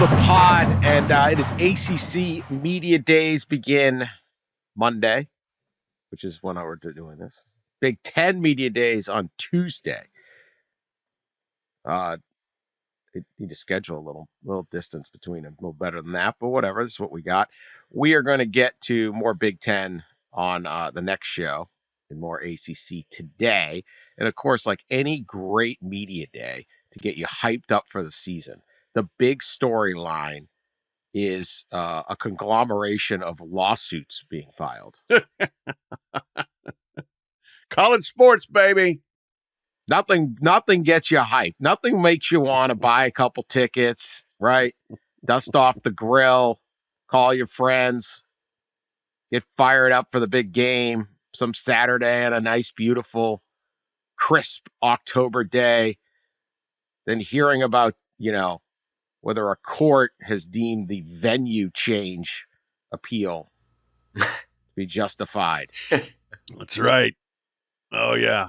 the pod, and it is ACC Media Days begin Monday, which is when we're doing this. Big Ten Media Days on Tuesday. Need to schedule a little distance between them, a little better than that, but whatever. This is what we got. We are going to get to more Big Ten on the next show and more ACC today. And of course, like any great media day to get you hyped up for the season, the big storyline is a conglomeration of lawsuits being filed. College sports, baby. Nothing gets you hyped. Nothing makes you want to buy a couple tickets, right? Dust off the grill, call your friends, get fired up for the big game some Saturday on a nice, beautiful, crisp October day. Then hearing about, whether a court has deemed the venue change appeal to be justified. That's right. Oh, yeah.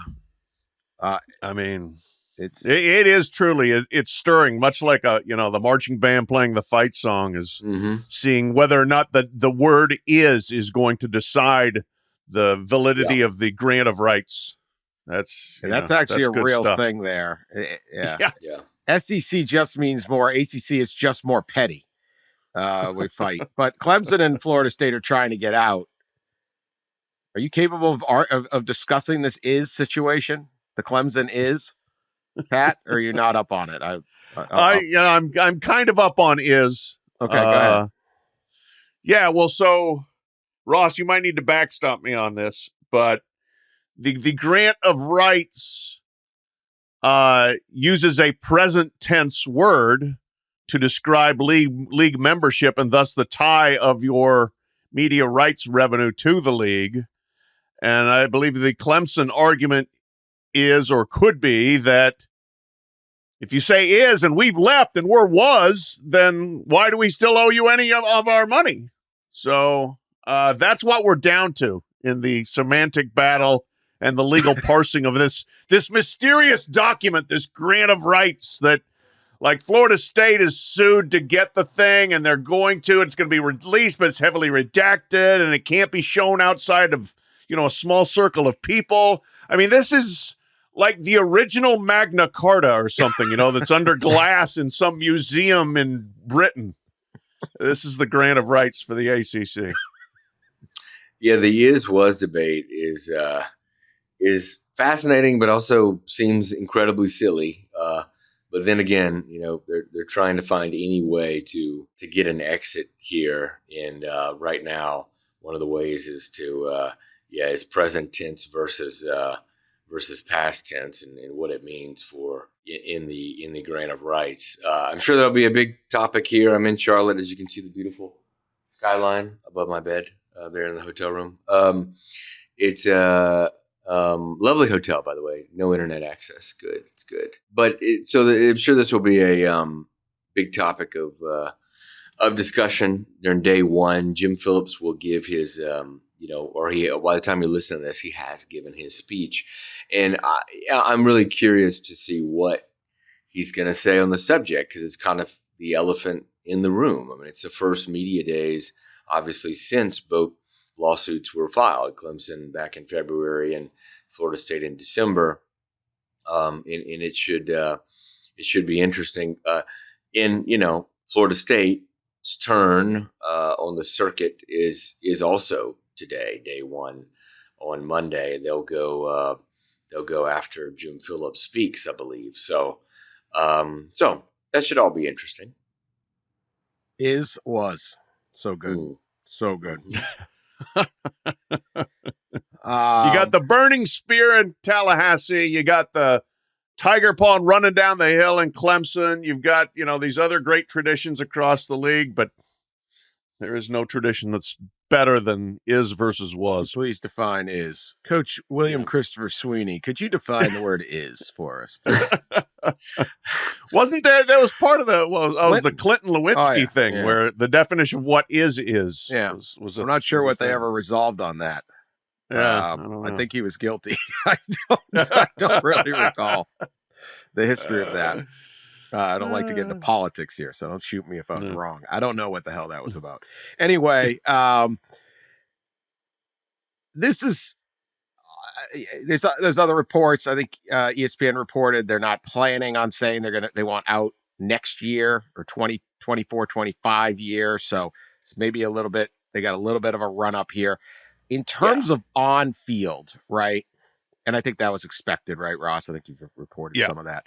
I mean, it is truly, it's stirring, much like the marching band playing the fight song is seeing whether or not the word is going to decide the validity of the grant of rights. That's actually a real stuff. thing there. Yeah. SEC just means more. ACC is just more petty. We fight, but Clemson and Florida State are trying to get out. Are you capable of discussing this situation? The Clemson is, Pat, or are you not up on it? I'm kind of up on is. Okay, go ahead. Yeah, well, so Ross, you might need to backstop me on this, but the grant of rights uses a present tense word to describe league membership and thus the tie of your media rights revenue to the league. And I believe the Clemson argument is or could be that if you say is and we've left and we're was, then why do we still owe you any of our money? So that's what we're down to in the semantic battle and the legal parsing of this mysterious document, this grant of rights that, like, Florida State is sued to get the thing, and they're going to. It's going to be released, but it's heavily redacted, and it can't be shown outside of, a small circle of people. I mean, this is like the original Magna Carta or something, that's under glass in some museum in Britain. This is the grant of rights for the ACC. Yeah, the is-was debate is fascinating, but also seems incredibly silly. But then again, they're trying to find any way to get an exit here. And right now, one of the ways is is present tense versus past tense and what it means for in the grant of rights. I'm sure that'll be a big topic here. I'm in Charlotte, as you can see the beautiful skyline above my bed there in the hotel room. It's a lovely hotel, by the way. No internet access. Good. It's good. But I'm sure this will be a big topic of discussion during day one. Jim Phillips will give his by the time you listen to this, he has given his speech. And I'm really curious to see what he's going to say on the subject, because it's kind of the elephant in the room. I mean, it's the first media days, obviously, since both lawsuits were filed, Clemson back in February and Florida State in December. And it should be interesting. Florida State's turn on the circuit is also today, day one on Monday. They'll go after Jim Phillips speaks, I believe. So that should all be interesting. Was so good. So good. You got the burning spear in Tallahassee. You got the Tiger Pond running down the hill in Clemson. You've got, these other great traditions across the league, but there is no tradition that's better than is versus was. Please define is. Coach William Christopher Sweeney, could you define the word is for us? Wasn't there was part of the Clinton Lewinsky thing where the definition of what is. Yeah. I'm not sure what they ever resolved on that. Yeah, I think he was guilty. I don't really recall the history of that. I don't like to get into politics here, so don't shoot me if I was No. wrong. I don't know what the hell that was about. Anyway, this is there's other reports. I think ESPN reported they're not planning on saying they want out next year or 2024, 25 year. So it's maybe they got a little bit of a run up here in terms of on field, right? And I think that was expected, right, Ross? I think you've reported some of that.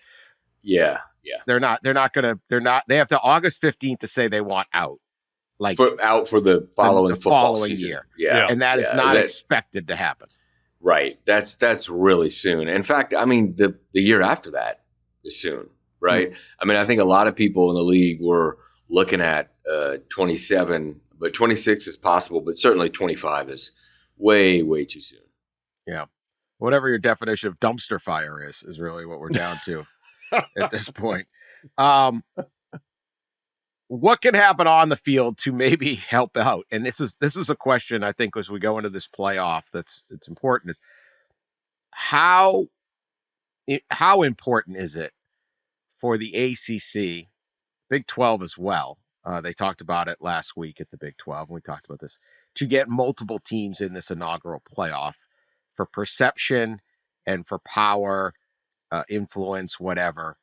Yeah. They have to August 15th to say they want out. Like for the following football season. Year. Yeah. And that is not expected to happen. Right. That's really soon. In fact, I mean, the year after that is soon, right? I mean, I think a lot of people in the league were looking at 27, but 26 is possible, but certainly 25 is way, way too soon. Yeah. Whatever your definition of dumpster fire is really what we're down to at this point. What can happen on the field to maybe help out? And this is a question I think as we go into this playoff it's important is how important is it for the ACC, Big 12 as well? They talked about it last week at the Big 12, and we talked about this, to get multiple teams in this inaugural playoff for perception and for power, influence, whatever.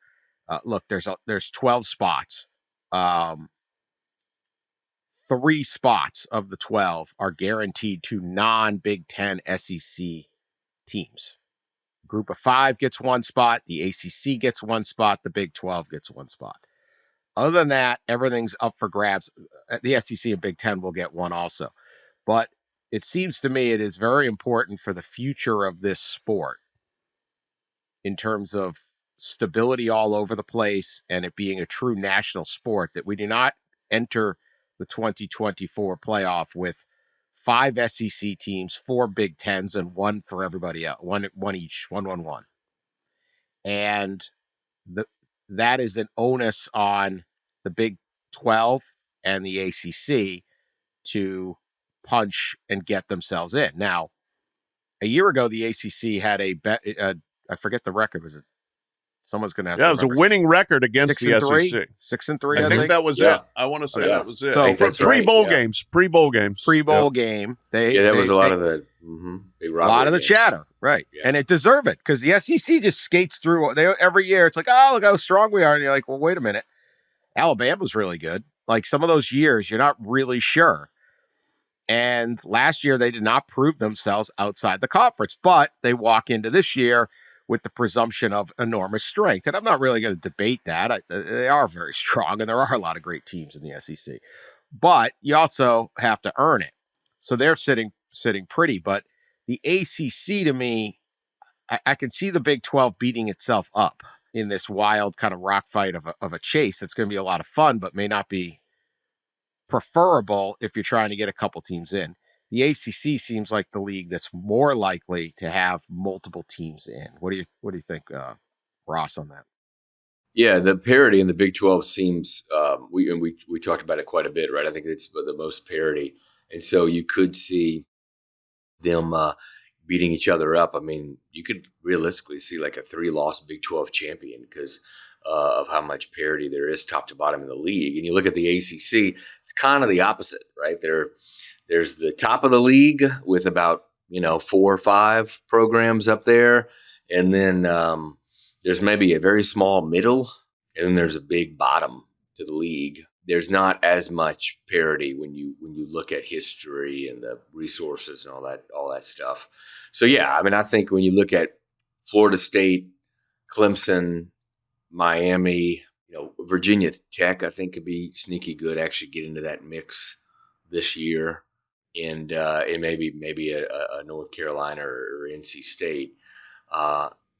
Look, there's 12 spots. 3 spots of the 12 are guaranteed to non-Big 10 SEC teams. Group of 5 gets 1 spot. The ACC gets 1 spot. The Big 12 gets 1 spot. Other than that, everything's up for grabs. The SEC and Big 10 will get 1 also. But it seems to me it is very important for the future of this sport in terms of stability all over the place and it being a true national sport that we do not enter the 2024 playoff with 5 SEC teams, 4 Big 10s, and 1 for everybody else, one each, 1. And that is an onus on the Big 12 and the ACC to punch and get themselves in. Now, a year ago, the ACC had I forget the record. Was it? Someone's going to have to remember. It was a winning record against the SEC. 6-3, I think that was it. I want to say that was it. So pre-bowl games. Pre-bowl game. That was a lot of the chatter, right? Yeah. And it deserved it because the SEC just skates through. Every year, it's like, oh, look how strong we are, and you're like, well, wait a minute. Alabama's really good. Like some of those years, you're not really sure. And last year, they did not prove themselves outside the conference, but they walk into this year with the presumption of enormous strength. And I'm not really going to debate that. They are very strong, and there are a lot of great teams in the SEC. But you also have to earn it. So they're sitting pretty. But the ACC, to me, I can see the Big 12 beating itself up in this wild kind of rock fight of a chase that's going to be a lot of fun, but may not be preferable if you're trying to get a couple teams in. The ACC seems like the league that's more likely to have multiple teams in. What do you think, Ross, on that? Yeah, the parity in the Big 12 seems we talked about it quite a bit, right? I think it's the most parity, and so you could see them beating each other up. I mean, you could realistically see like a 3-loss Big 12 champion because of how much parity there is top to bottom in the league. And you look at the ACC, it's kind of the opposite, right? There's the top of the league with about 4 or 5 programs up there, and then there's maybe a very small middle, and then there's a big bottom to the league. There's not as much parity when you look at history and the resources and all that stuff. So yeah, I mean, I think when you look at Florida State, Clemson, Miami, Virginia Tech, I think could be sneaky good. Actually, get into that mix this year, and maybe a North Carolina or NC State.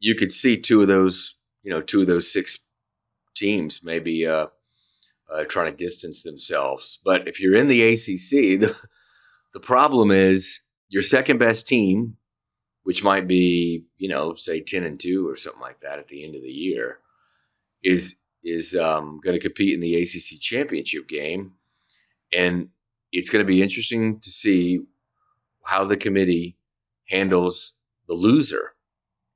You could see two of those 6 teams maybe trying to distance themselves. But if you're in the ACC, the problem is your second best team, which might be say 10-2 or something like that at the end of the year, is going to compete in the ACC championship game, and it's going to be interesting to see how the committee handles the loser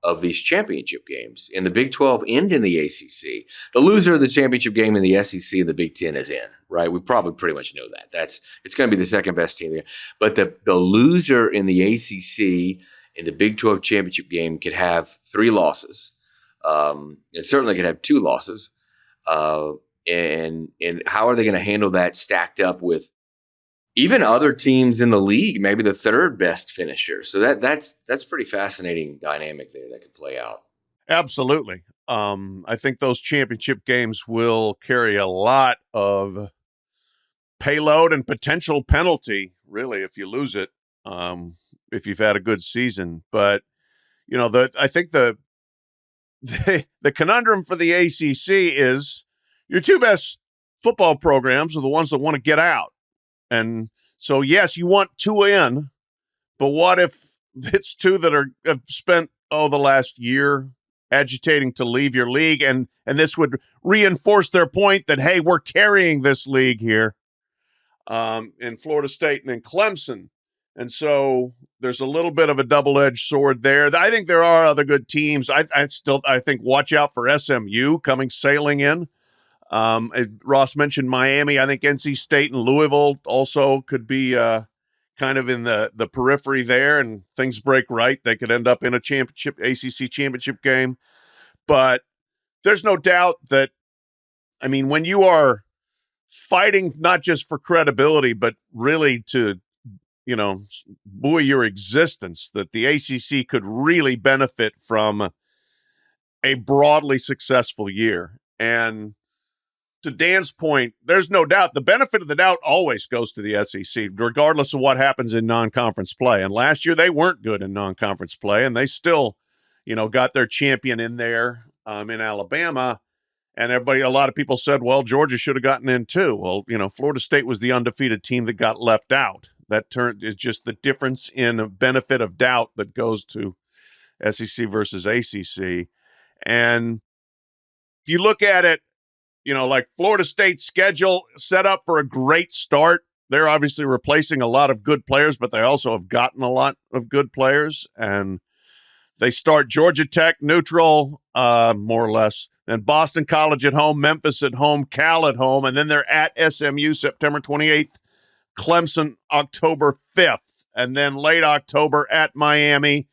of these championship games in the Big 12 and in the ACC. The loser of the championship game in the SEC and the Big 10 is in, right? We probably pretty much know that. It's going to be the second best team there. But the loser in the ACC in the Big 12 championship game could have 3 losses. It certainly could have 2 losses. And how are they going to handle that stacked up with even other teams in the league, maybe the third best finisher? So that's pretty fascinating dynamic there that could play out. Absolutely. I think those championship games will carry a lot of payload and potential penalty, really, if you lose it, if you've had a good season. But, I think the conundrum for the ACC is your 2 best football programs are the ones that want to get out. And so, yes, you want 2 in, but what if it's 2 that have spent, the last year agitating to leave your league, and this would reinforce their point that, hey, we're carrying this league here in Florida State and in Clemson. And so there's a little bit of a double-edged sword there. I think there are other good teams. I think watch out for SMU coming sailing in. Ross mentioned Miami. I think NC State and Louisville also could be kind of in the periphery there, and things break right. They could end up in a ACC championship game. But there's no doubt that, when you are fighting not just for credibility, but really to, buoy your existence, that the ACC could really benefit from a broadly successful year. And to Dan's point, there's no doubt the benefit of the doubt always goes to the SEC, regardless of what happens in non-conference play. And last year they weren't good in non-conference play, and they still, got their champion in there in Alabama. And a lot of people said, well, Georgia should have gotten in too. Well, Florida State was the undefeated team that got left out. That is just the difference in benefit of doubt that goes to SEC versus ACC. And if you look at it, like Florida State's schedule set up for a great start. They're obviously replacing a lot of good players, but they also have gotten a lot of good players. And they start Georgia Tech neutral, more or less, then Boston College at home, Memphis at home, Cal at home, and then they're at SMU September 28th, Clemson October 5th, and then late October at Miami,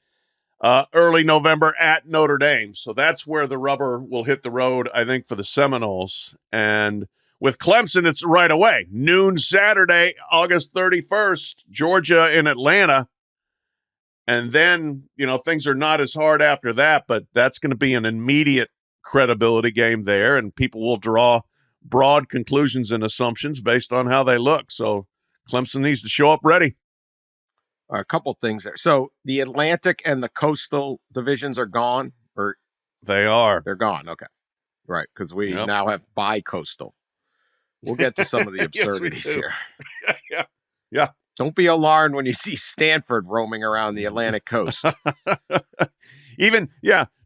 early November at Notre Dame. So that's where the rubber will hit the road, I think, for the Seminoles. And with Clemson, it's right away. Noon Saturday, August 31st, Georgia in Atlanta. And then, things are not as hard after that, but that's going to be an immediate credibility game there, and people will draw broad conclusions and assumptions based on how they look. So Clemson needs to show up ready. A couple things there. So the Atlantic and the Coastal divisions are gone, or they are. They're gone. Okay, right, because we Yep. now have bi-coastal. We'll get to some of the absurdities Yes, we do. here. Yeah. Don't be alarmed when you see Stanford roaming around the Atlantic coast.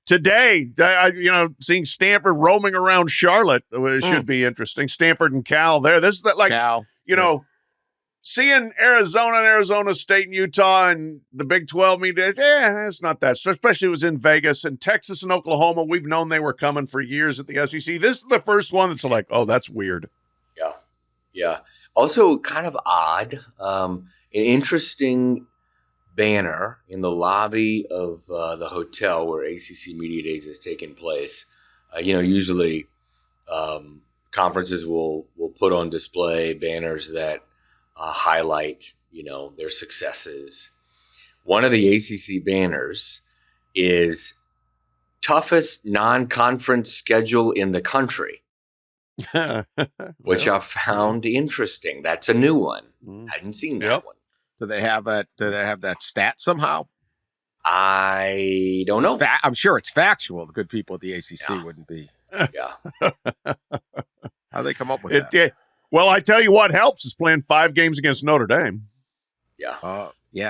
Today, seeing Stanford roaming around Charlotte should be interesting. Stanford and Cal there. This is Cal. Seeing Arizona and Arizona State and Utah and the Big 12 media days, it's not that. Especially it was in Vegas, and Texas and Oklahoma. We've known they were coming for years at the SEC. This is the first one that's like, oh, that's weird. Yeah. Also kind of odd, an interesting banner in the lobby of the hotel where ACC Media Days has taken place. Usually conferences will put on display banners that highlight, their successes. One of the ACC banners is toughest non-conference schedule in the country, which I found interesting. That's a new one. Hadn't seen that one. Do they have that stat somehow? I don't know. I'm sure it's factual. The good people at the ACC wouldn't be. Yeah. How they come up with that? Well, I tell you what helps is playing 5 games against Notre Dame. Yeah.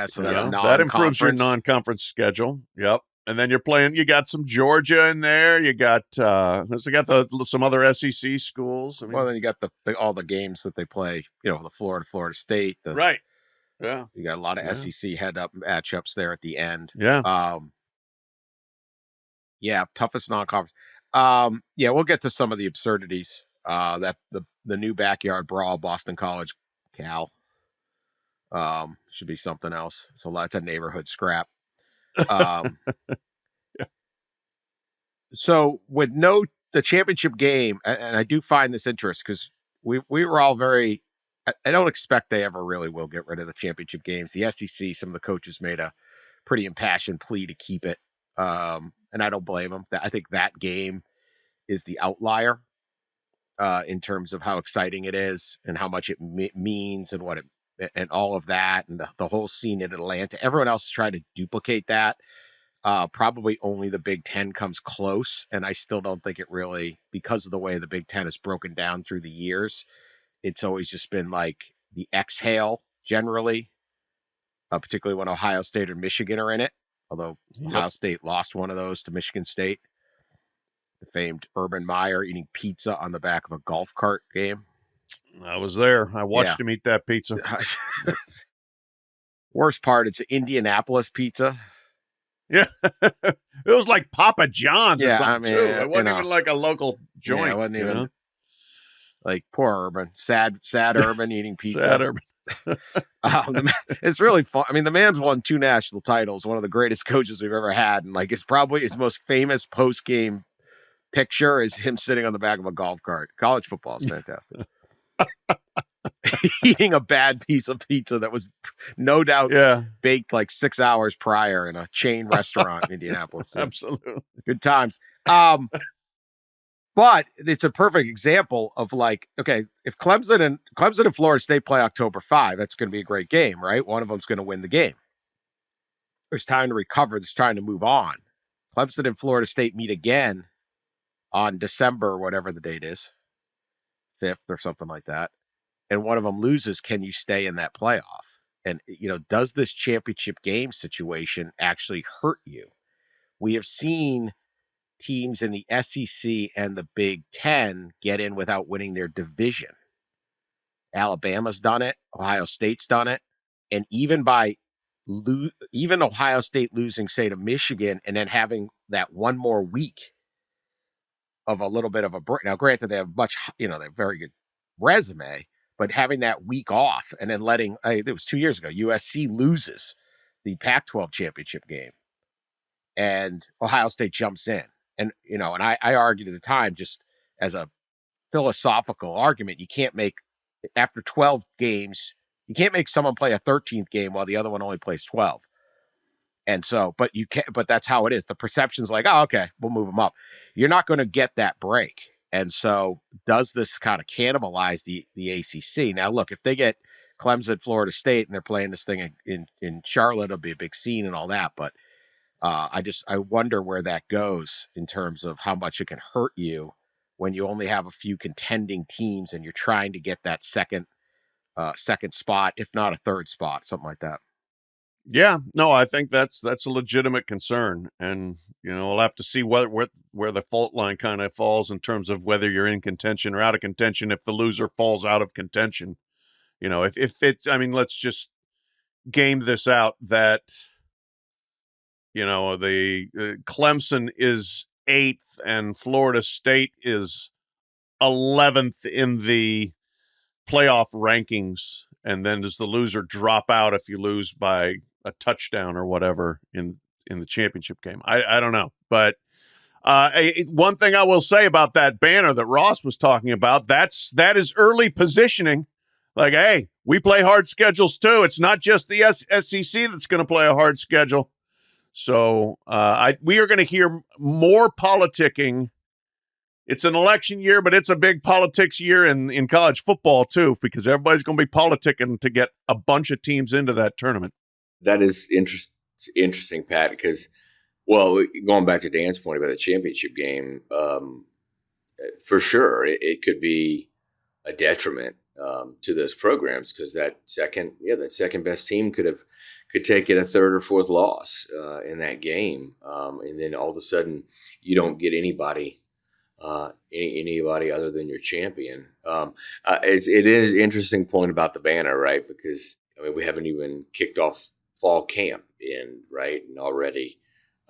So that's that improves your non-conference schedule. Yep. And then you got some Georgia in there. You got some other SEC schools. Well, then you got all the games that they play, the Florida State. Right. Yeah. You got a lot of SEC head-up matchups there at the end. Yeah. Yeah, toughest non-conference. Yeah, we'll get to some of the absurdities. That the new backyard brawl, Boston College, Cal, should be something else. So that's a neighborhood scrap. Um, so with the championship game, and I do find this interest because we were all very. I don't expect they ever really will get rid of the championship games. The SEC, some of the coaches made a pretty impassioned plea to keep it, and I don't blame them. I think that game is the outlier in terms of how exciting it is and how much it means and what it and all of that and the whole scene in Atlanta. Everyone else is trying to duplicate that. Probably only the Big Ten comes close, and I still don't think it really, because of the way the Big Ten is broken down through the years. It's always just been like the exhale generally, particularly when Ohio State or Michigan are in it. Although Ohio State lost one of those to Michigan State. The famed Urban Meyer eating pizza on the back of a golf cart game. I was there. I watched him eat that pizza. Worst part, it's Indianapolis pizza. Yeah. It was like Papa John's or something, I mean, too. It wasn't even like a local joint. It wasn't even like poor Urban. Sad Urban eating pizza. Sad Urban. It's really fun. I mean, the man's won 2 national titles, one of the greatest coaches we've ever had. And like, it's probably his most famous post-game picture is him sitting on the back of a golf cart. College football is fantastic. Eating a bad piece of pizza that was no doubt baked like 6 hours prior in a chain restaurant in Indianapolis. So absolutely. Good times. But it's a perfect example of like, okay, if Clemson and Florida State play October 5, that's going to be a great game, right? One of them's going to win the game. There's time to recover. There's time to move on. Clemson and Florida State meet again on December, whatever the date is, 5th or something like that. And one of them loses. Can you stay in that playoff? And, does this championship game situation actually hurt you? We have seen teams in the SEC and the Big Ten get in without winning their division. Alabama's done it. Ohio State's done it. And even Ohio State losing, say, to Michigan and then having that one more week of a little bit of a break. Now, granted, they have they have a very good resume, but having that week off and then it was 2 years ago, USC loses the Pac-12 championship game and Ohio State jumps in. And, and I argued at the time, just as a philosophical argument, you can't make, after 12 games, you can't make someone play a 13th game while the other one only plays 12. And so, but that's how it is. The perception's like, oh, okay, we'll move them up. You're not going to get that break. And so does this kind of cannibalize the ACC? Now, look, if they get Clemson, Florida State, and they're playing this thing in Charlotte, it'll be a big scene and all that. But I wonder where that goes in terms of how much it can hurt you when you only have a few contending teams and you're trying to get that second spot, if not a third spot, something like that. Yeah, no, I think that's a legitimate concern, and we'll have to see where the fault line kind of falls in terms of whether you're in contention or out of contention. If the loser falls out of contention, let's just game this out that. The Clemson is 8th and Florida State is 11th in the playoff rankings. And then does the loser drop out if you lose by a touchdown or whatever in the championship game? I don't know. But one thing I will say about that banner that Ross was talking about, that is early positioning. Like, hey, we play hard schedules too. It's not just the SEC that's going to play a hard schedule. So we are going to hear more politicking. It's an election year, but it's a big politics year in college football, too, because everybody's going to be politicking to get a bunch of teams into that tournament. That is interesting, Pat, because, well, going back to Dan's point about the championship game, for sure, it could be a detriment to those programs because that second best team could take it a third or fourth loss in that game, and then all of a sudden you don't get anybody other than your champion. It is an interesting point about the banner, right? Because we haven't even kicked off fall camp right, and already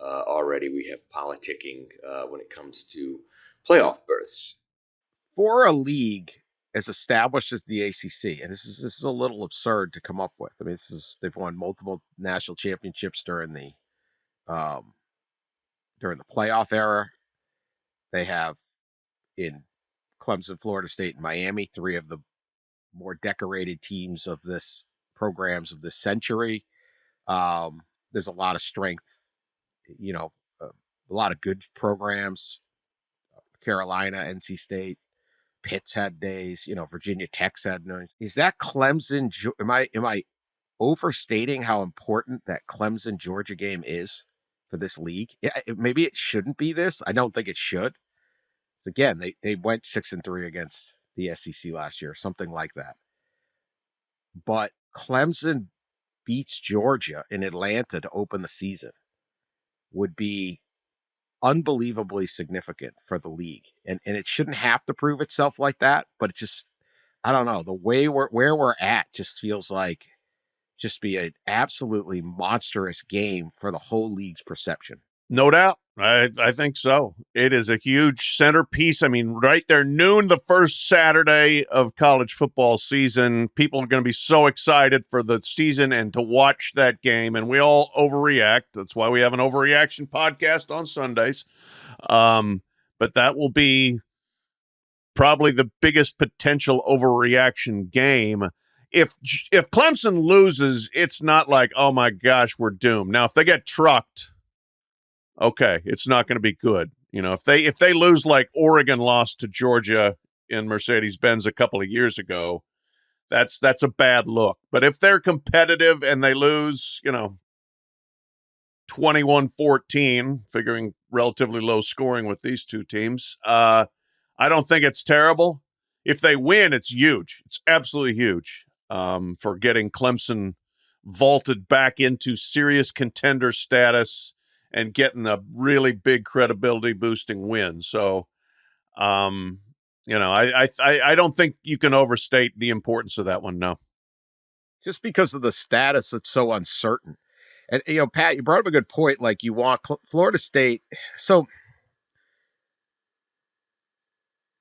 already we have politicking when it comes to playoff berths. For a league as established as the ACC, and this is a little absurd to come up with. I mean, they've won multiple national championships during the playoff era. They have in Clemson, Florida State, and Miami, three of the more decorated teams of this programs of this century. There's a lot of strength, a lot of good programs. Carolina, NC State, Pitt's had days. Virginia Tech's had no. Is that Clemson? Am I overstating how important that Clemson Georgia game is for this league? Maybe it shouldn't be this. I don't think it should. Again, they went 6-3 against the SEC last year, something like that. But Clemson beats Georgia in Atlanta to open the season would be unbelievably significant for the league. And it shouldn't have to prove itself like that, but it just, I don't know, the way where we're at just feels like just be an absolutely monstrous game for the whole league's perception. No doubt. I think so. It is a huge centerpiece. I mean, right there, noon, the first Saturday of college football season. People are going to be so excited for the season and to watch that game. And we all overreact. That's why we have an overreaction podcast on Sundays. But that will be probably the biggest potential overreaction game. If Clemson loses, it's not like, oh my gosh, we're doomed. Now, if they get trucked, okay, it's not going to be good. If they lose like Oregon lost to Georgia in Mercedes-Benz a couple of years ago, that's a bad look. But if they're competitive and they lose, 21-14, figuring relatively low scoring with these two teams, I don't think it's terrible. If they win, it's huge. It's absolutely huge for getting Clemson vaulted back into serious contender status and getting a really big credibility boosting win. So, I don't think you can overstate the importance of that one. No. Just because of the status, it's so uncertain. And, Pat, you brought up a good point. Like you want Florida State. So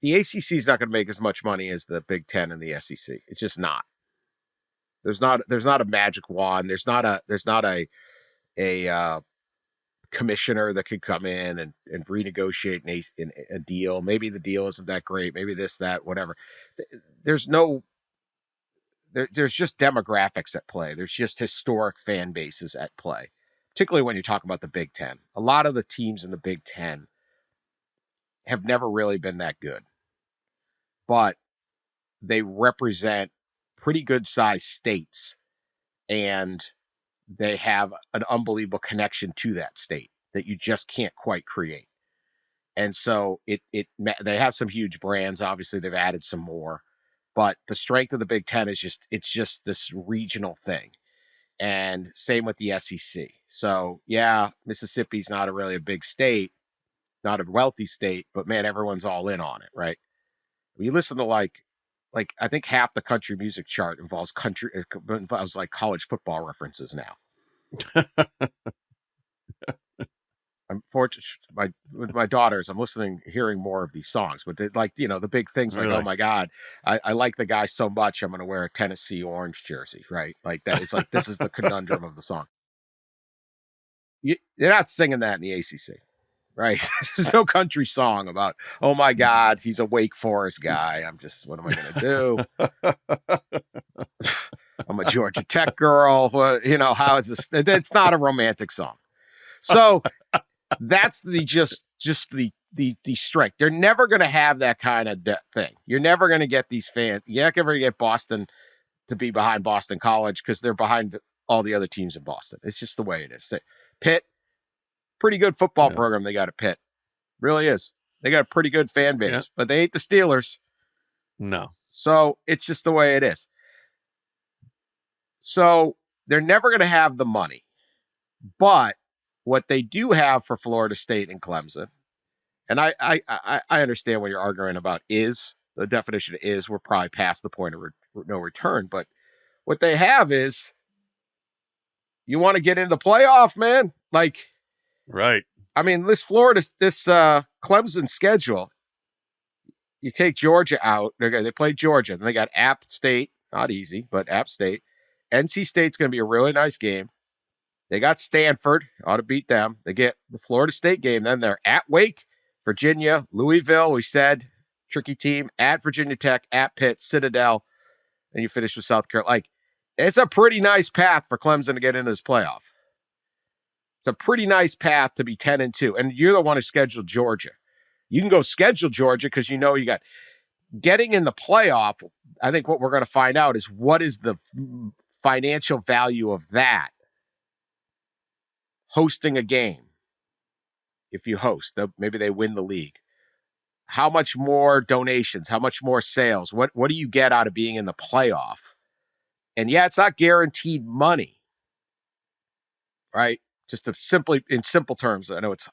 the ACC is not going to make as much money as the Big Ten and the SEC. It's just not. There's not a magic wand. There's not a commissioner that could come in and renegotiate a deal. Maybe the deal isn't that great. Maybe this, that, whatever. There's just demographics at play. There's just historic fan bases at play, particularly when you're talking about the Big Ten. A lot of the teams in the Big Ten have never really been that good, but they represent pretty good sized states, and they have an unbelievable connection to that state that you just can't quite create. And so they have some huge brands. Obviously, they've added some more, but the strength of the Big Ten is just this regional thing. And same with the SEC. So yeah, Mississippi's not really a big state, not a wealthy state, but man, everyone's all in on it, right? When you listen to like I think half the country music chart involves like college football references now. I'm fortunate with my daughters. I'm hearing more of these songs, but the big things like, really? Oh my God, I like the guy so much, I'm going to wear a Tennessee Orange jersey, right? Like that. It's like, this is the conundrum of the song. They're not singing that in the ACC, right? There's no country song about, oh my God, he's a Wake Forest guy. What am I going to do? I'm a Georgia Tech girl. Well, how is this? It's not a romantic song. So that's just the strength. They're never going to have that kind of thing. You're never going to get these fans. You're not going to get Boston to be behind Boston College because they're behind all the other teams in Boston. It's just the way it is. Pitt, pretty good football program they got at Pitt. Really is. They got a pretty good fan base, but they ain't the Steelers. No. So it's just the way it is. So they're never going to have the money. But what they do have for Florida State and Clemson, and I understand what you're arguing about is, the definition is, we're probably past the point of no return. But what they have is, you want to get into the playoff, man. Like, Right. I mean, this Clemson schedule, you take Georgia out. They play Georgia, and they got App State, not easy, but App State. NC State's going to be a really nice game. They got Stanford, ought to beat them. They get the Florida State game. Then they're at Wake, Virginia, Louisville, we said, tricky team, at Virginia Tech, at Pitt, Citadel, and you finish with South Carolina. Like, it's a pretty nice path for Clemson to get into this playoff. It's a pretty nice path to be 10-2, and you're the one who scheduled Georgia. You can go schedule Georgia because you know you got getting in the playoff. I think what we're going to find out is what is the financial value of that. Hosting a game. If you host, maybe they win the league. How much more donations? How much more sales? What do you get out of being in the playoff? And yeah, it's not guaranteed money, right? Just in simple terms, I know it's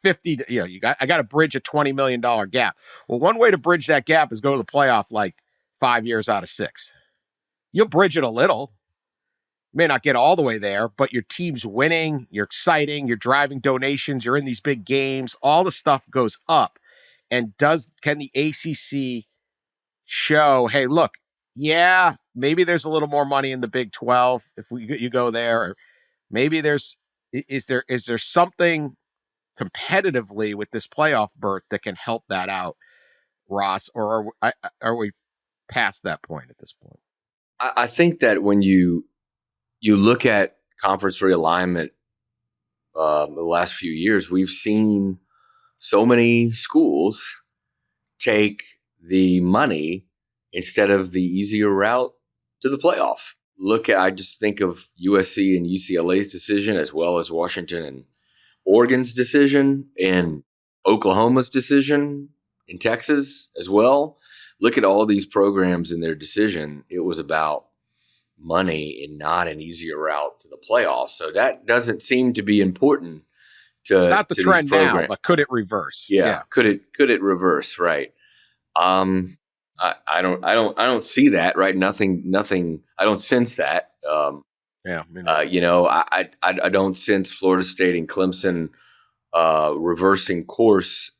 50. I got to bridge a $20 million gap. Well, one way to bridge that gap is go to the playoff like 5 years out of 6. You'll bridge it a little. You may not get all the way there, but your team's winning. You're exciting. You're driving donations. You're in these big games. All the stuff goes up. And can the ACC show, hey, look, yeah, maybe there's a little more money in the Big 12 if you go there, or maybe is there something competitively with this playoff berth that can help that out, Ross? Or are we past that point at this point? I think that when you look at conference realignment the last few years, we've seen so many schools take the money instead of the easier route to the playoff. I just think of USC and UCLA's decision, as well as Washington and Oregon's decision, and Oklahoma's decision, in Texas as well. Look at all these programs and their decision. It was about money and not an easier route to the playoffs. So that doesn't seem to be important to it's not the trend now, but could it reverse? Yeah. Could it reverse? Right. I don't see that, right? Nothing. I don't sense that. I don't sense Florida State and Clemson reversing course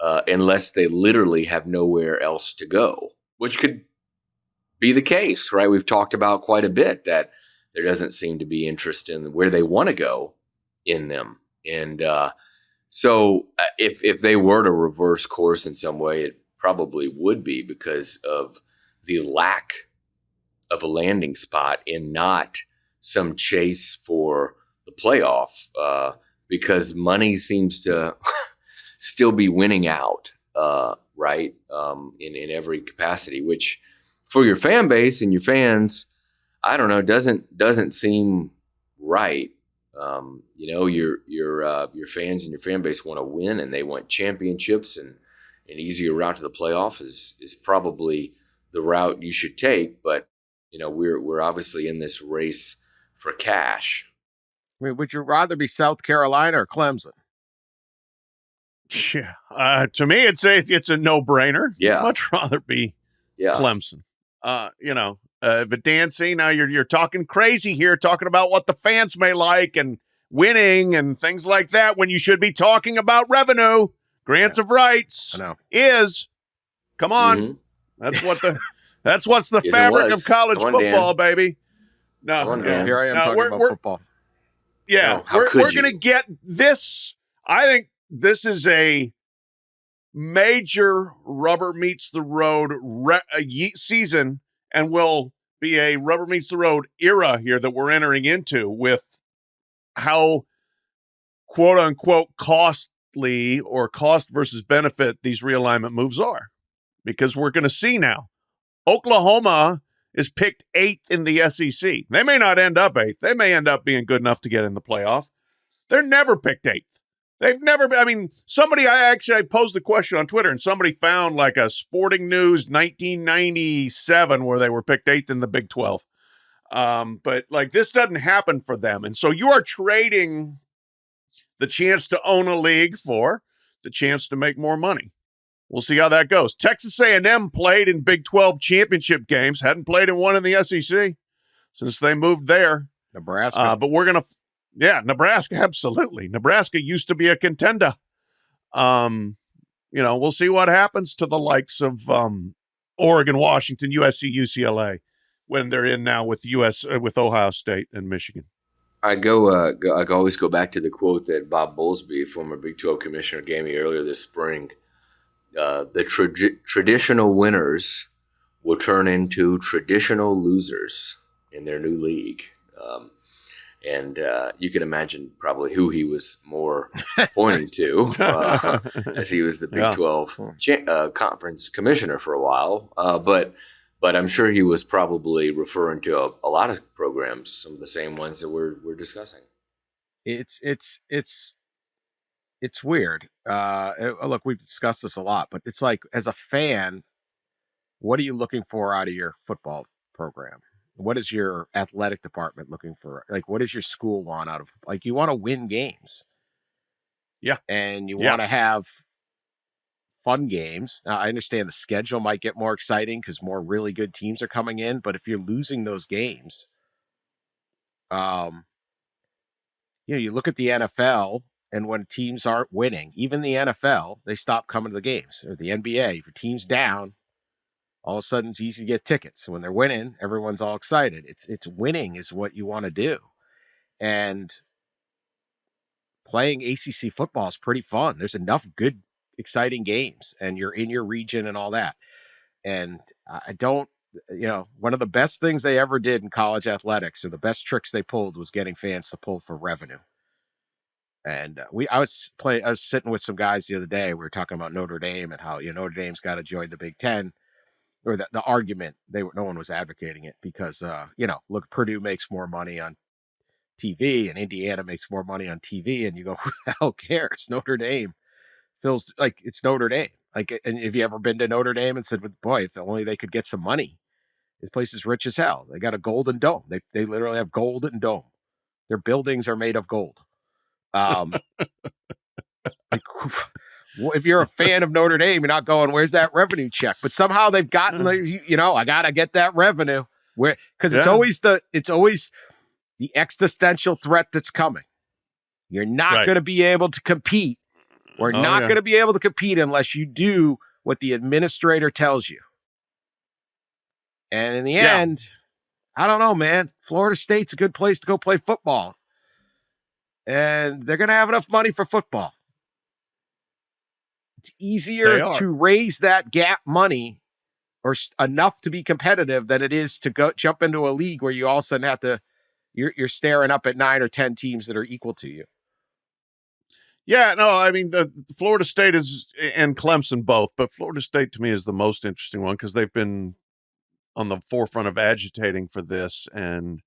unless they literally have nowhere else to go, which could be the case, right? We've talked about quite a bit that there doesn't seem to be interest in where they want to go in them. And so if they were to reverse course in some way, it probably would be because of the lack of a landing spot and not some chase for the playoff, because money seems to still be winning out, right, in every capacity, which for your fan base and your fans, I don't know, doesn't seem right. Your fans and your fan base want to win, and they want championships, and an easier route to the playoff is probably the route you should take. But we're obviously in this race for cash. I mean, would you rather be South Carolina or Clemson? Yeah, to me, it's a no-brainer. Yeah, I'd much rather be Clemson. But Dancy, now you're talking crazy here, talking about what the fans may like and winning and things like that, when you should be talking about revenue, grants of rights. I know. Come on, that's what's the fabric of college football, baby. No, here I am talking about football. Yeah, we're gonna get this. I think this is a major rubber meets the road season, and will be a rubber meets the road era here that we're entering into, with how quote unquote costly or cost versus benefit these realignment moves are, because we're going to see now Oklahoma is picked 8th in the SEC. They may not end up 8th. They may end up being good enough to get in the playoff. They're never picked 8th. They've never been. I mean, I posed the question on Twitter, and somebody found like a Sporting News 1997 where they were picked 8th in the Big 12. But like, this doesn't happen for them. And so you are trading the chance to own a league for the chance to make more money. We'll see how that goes. Texas A&M played in Big 12 championship games, hadn't played in one in the SEC since they moved there. Nebraska. But we're going to Yeah, Nebraska, absolutely. Nebraska used to be a contender. We'll see what happens to the likes of Oregon, Washington, USC, UCLA when they're in now with with Ohio State and Michigan. I always go back to the quote that Bob Bowlesby, former Big 12 commissioner, gave me earlier this spring. The traditional winners will turn into traditional losers in their new league. And you can imagine probably who he was more pointing to, as he was the Big 12 conference commissioner for a while. But I'm sure he was probably referring to a lot of programs, some of the same ones that we're discussing. It's weird. Look, we've discussed this a lot, but it's like, as a fan, what are you looking for out of your football program? What is your athletic department looking for? Like, what does your school want out of, like, you want to win games. Yeah. And you want to have fun games. Now, I understand the schedule might get more exciting because more really good teams are coming in, but if you're losing those games, you look at the NFL, and when teams aren't winning, even the NFL, they stop coming to the games. Or the NBA, if your team's down, all of a sudden it's easy to get tickets. When they're winning, everyone's all excited. It's winning is what you want to do. And playing ACC football is pretty fun. There's enough good, exciting games, and you're in your region and all that. And I don't, one of the best things they ever did in college athletics, or the best tricks they pulled, was getting fans to pull for revenue. And I was sitting with some guys the other day. We were talking about Notre Dame and how Notre Dame's got to join the Big Ten, or the argument no one was advocating it because look, Purdue makes more money on TV and Indiana makes more money on TV, and you go, who the hell cares? Notre Dame feels like it's Notre Dame. Like, and have you ever been to Notre Dame and said, boy, if only they could get some money? This place is rich as hell. They got a golden dome. They literally have golden dome. Their buildings are made of gold. Like, if you're a fan of Notre Dame, you're not going, where's that revenue check? But somehow they've gotten I gotta get that revenue, because it's always the existential threat that's coming. You're not going to be able to compete. We're not going to be able to compete unless you do what the administrator tells you. And in the end, I don't know, man. Florida State's a good place to go play football. And they're going to have enough money for football. It's easier to raise that gap money, or enough to be competitive, than it is to go jump into a league where you all of a sudden have to, you're staring up at 9 or 10 teams that are equal to you. Yeah, no, I mean, the Florida State and Clemson both, but Florida State to me is the most interesting one because they've been on the forefront of agitating for this, and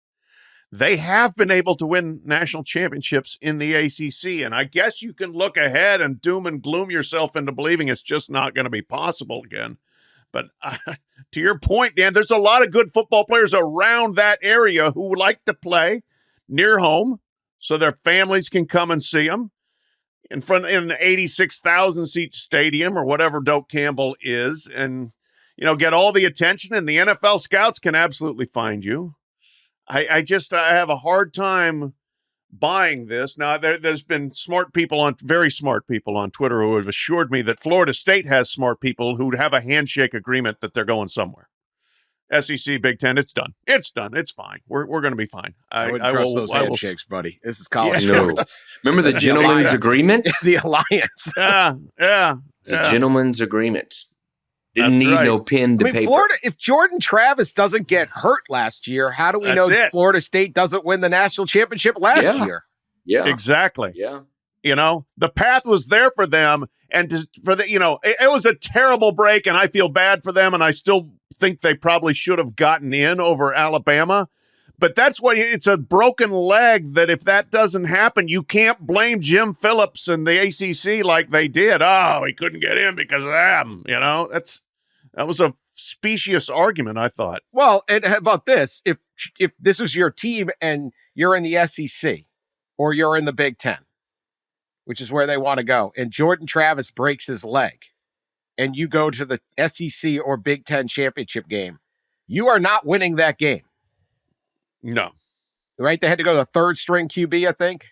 they have been able to win national championships in the ACC. And I guess you can look ahead and doom and gloom yourself into believing it's just not going to be possible again. But to your point, Dan, there's a lot of good football players around that area who like to play near home so their families can come and see them in an 86,000 seat stadium or whatever Doak Campbell is, and get all the attention, and the NFL scouts can absolutely find you. I have a hard time buying this. Now, there's been very smart people on Twitter who have assured me that Florida State has smart people who have a handshake agreement that they're going somewhere. SEC, Big Ten, it's done. It's done. It's fine. We're going to be fine. I wouldn't trust those handshakes, buddy. This is college. No. Remember the gentleman's agreement? The alliance. Yeah. It's a gentleman's agreement. Didn't need no pen to paper. Florida, if Jordan Travis doesn't get hurt last year, how do we know Florida State doesn't win the national championship last year? Yeah. Exactly. Yeah. The path was there for them, and it was a terrible break, and I feel bad for them, and I still think they probably should have gotten in over Alabama. But it's a broken leg that if that doesn't happen, you can't blame Jim Phillips and the ACC like they did. Oh, he couldn't get in because of them. That was a specious argument, I thought. Well, and how about this? If this is your team and you're in the SEC or you're in the Big Ten, which is where they want to go, and Jordan Travis breaks his leg, and you go to the SEC or Big Ten championship game, you are not winning that game. No. right? They had to go to the third string QB, I think.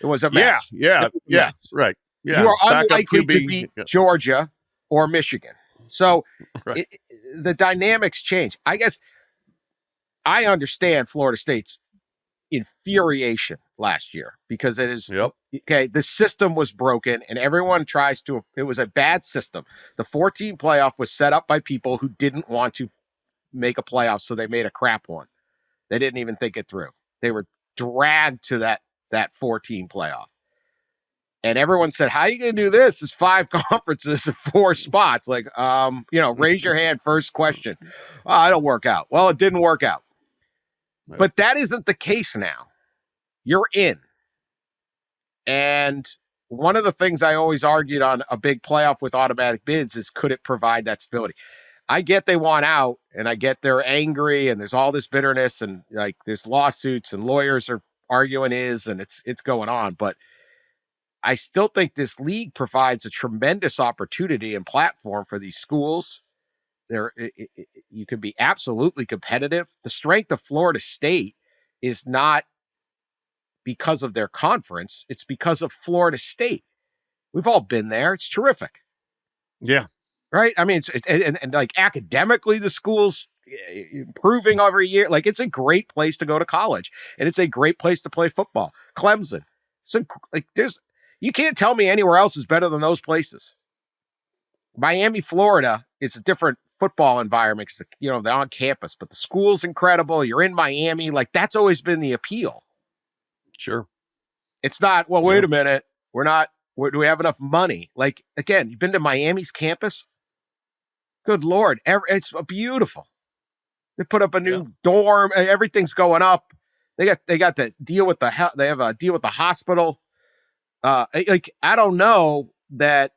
It was a mess. Yeah. Yes. Right. Yeah. You are Backup unlikely to QB. beat Georgia or Michigan. So Right. the dynamics change. I guess I understand Florida State's infuriation last year because it is okay. The system was broken and everyone tries to, it was a bad system. The 14 playoff was set up by people who didn't want to make a playoff. So they made a crap one. They didn't even think it through. They were dragged to that 14 playoff. And everyone said, how are you going to do this? There's 5 conferences and 4 spots. Like, raise your hand. First question. Oh, it'll work out. Well, it didn't work out. Right. But that isn't the case now. You're in. And one of the things I always argued on a big playoff with automatic bids is, could it provide that stability? I get they want out, and I get they're angry, and there's all this bitterness, and like there's lawsuits, and lawyers are arguing and it's going on. But I still think this league provides a tremendous opportunity and platform for these schools. You can be absolutely competitive. The strength of Florida State is not because of their conference. It's because of Florida State. We've all been there. It's terrific. Yeah. Right. I mean, and like academically, the school's improving every year. Like, it's a great place to go to college, and it's a great place to play football. Clemson. So you can't tell me anywhere else is better than those places. Miami, Florida, it's a different football environment because, they're on campus, but the school's incredible. You're in Miami. Like, that's always been the appeal. Sure. It's not, well, wait a minute. Do we have enough money? Like, again, you've been to Miami's campus? Good Lord. It's beautiful. They put up a new dorm. Everything's going up. They got to deal with they have a deal with the hospital. I don't know that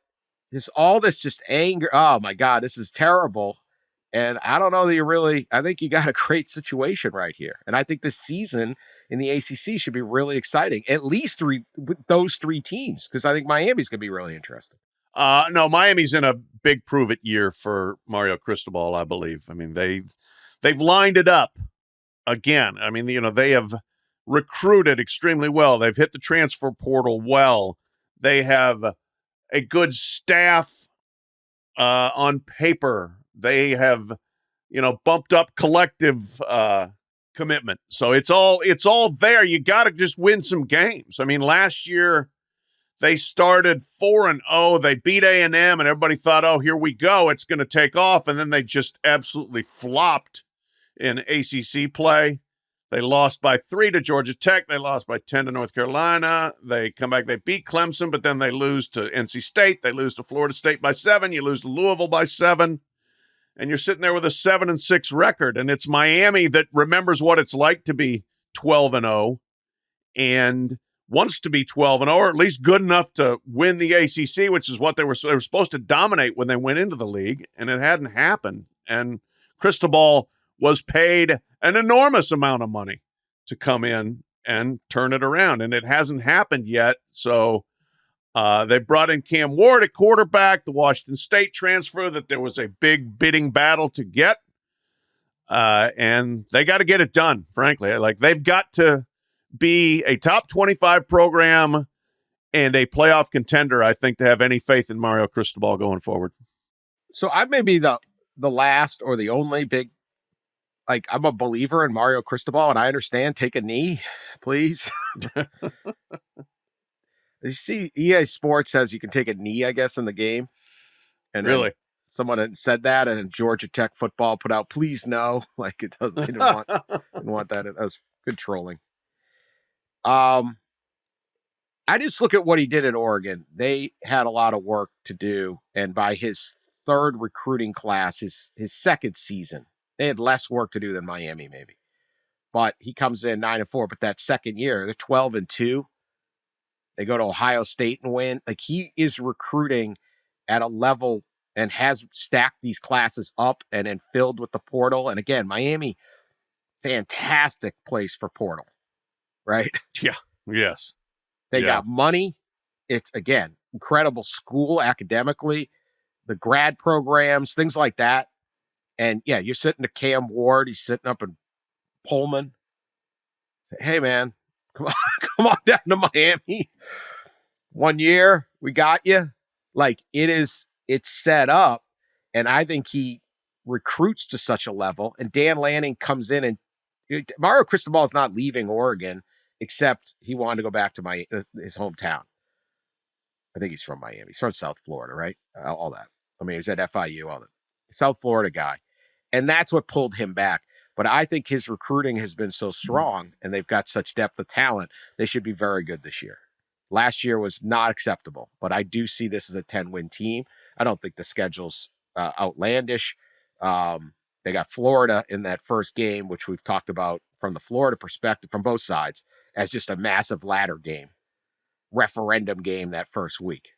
all this just anger. Oh my God, this is terrible. And I don't know that I think you got a great situation right here. And I think this season in the ACC should be really exciting. At least those 3 teams, because I think Miami's going to be really interesting. No, Miami's in a big prove-it year for Mario Cristobal, I believe. I mean, they've lined it up again. I mean, they have recruited extremely well. They've hit the transfer portal well. They have a good staff on paper. They have, bumped up collective commitment. So it's all there. You got to just win some games. I mean, last year they started 4-0. They beat A&M, and everybody thought, oh, here we go. It's going to take off. And then they just absolutely flopped in ACC play. They lost by 3 to Georgia Tech. They lost by 10 to North Carolina. They come back. They beat Clemson, but then they lose to NC State. They lose to Florida State by 7. You lose to Louisville by 7. And you're sitting there with a 7-6 record. And it's Miami that remembers what it's like to be 12-0 and wants to be 12-0, or at least good enough to win the ACC, which is what they were supposed to dominate when they went into the league, and it hadn't happened. And Cristobal was paid an enormous amount of money to come in and turn it around, and it hasn't happened yet. So they brought in Cam Ward at quarterback, the Washington State transfer that there was a big bidding battle to get, and they got to get it done, frankly. Like, they've got to be a top 25 program and a playoff contender, I think, to have any faith in Mario Cristobal going forward. So I may be the last or the only big, like, I'm a believer in Mario Cristobal, and I understand, take a knee, please. You see, EA Sports says you can take a knee, I guess, in the game. And really, someone had said that, and then Georgia Tech football put out, please no. Like, it doesn't, they didn't want that. That was good trolling. I just look at what he did at Oregon. They had a lot of work to do, and by his 3rd recruiting class, his 2nd season, they had less work to do than Miami, maybe. But he comes in 9-4. But that 2nd year, they're 12-2. They go to Ohio State and win. Like, he is recruiting at a level and has stacked these classes up and then filled with the portal. And again, Miami, fantastic place for portal, right? Yeah. Yes. They got money. It's, again, incredible school academically, the grad programs, things like that. And, you're sitting to Cam Ward. He's sitting up in Pullman. Hey, man, come on, come on down to Miami. 1 year, we got you. Like it's set up, and I think he recruits to such a level. And Dan Lanning comes in, and Mario Cristobal is not leaving Oregon, except he wanted to go back to his hometown. I think he's from Miami. He's from South Florida, right? All that. I mean, he's at FIU, all that. South Florida guy. And that's what pulled him back. But I think his recruiting has been so strong and they've got such depth of talent, they should be very good this year. Last year was not acceptable, but I do see this as a 10-win team. I don't think the schedule's outlandish. They got Florida in that first game, which we've talked about from the Florida perspective, from both sides, as just a massive ladder game, referendum game that first week.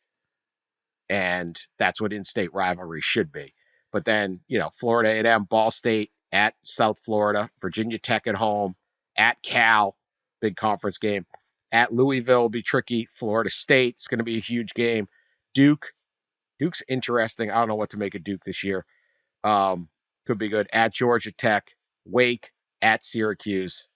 And that's what in-state rivalry should be. But then, Florida A&M, Ball State at South Florida, Virginia Tech at home, at Cal, big conference game. At Louisville will be tricky. Florida State, it's going to be a huge game. Duke's interesting. I don't know what to make of Duke this year. Could be good. At Georgia Tech, Wake, at Syracuse.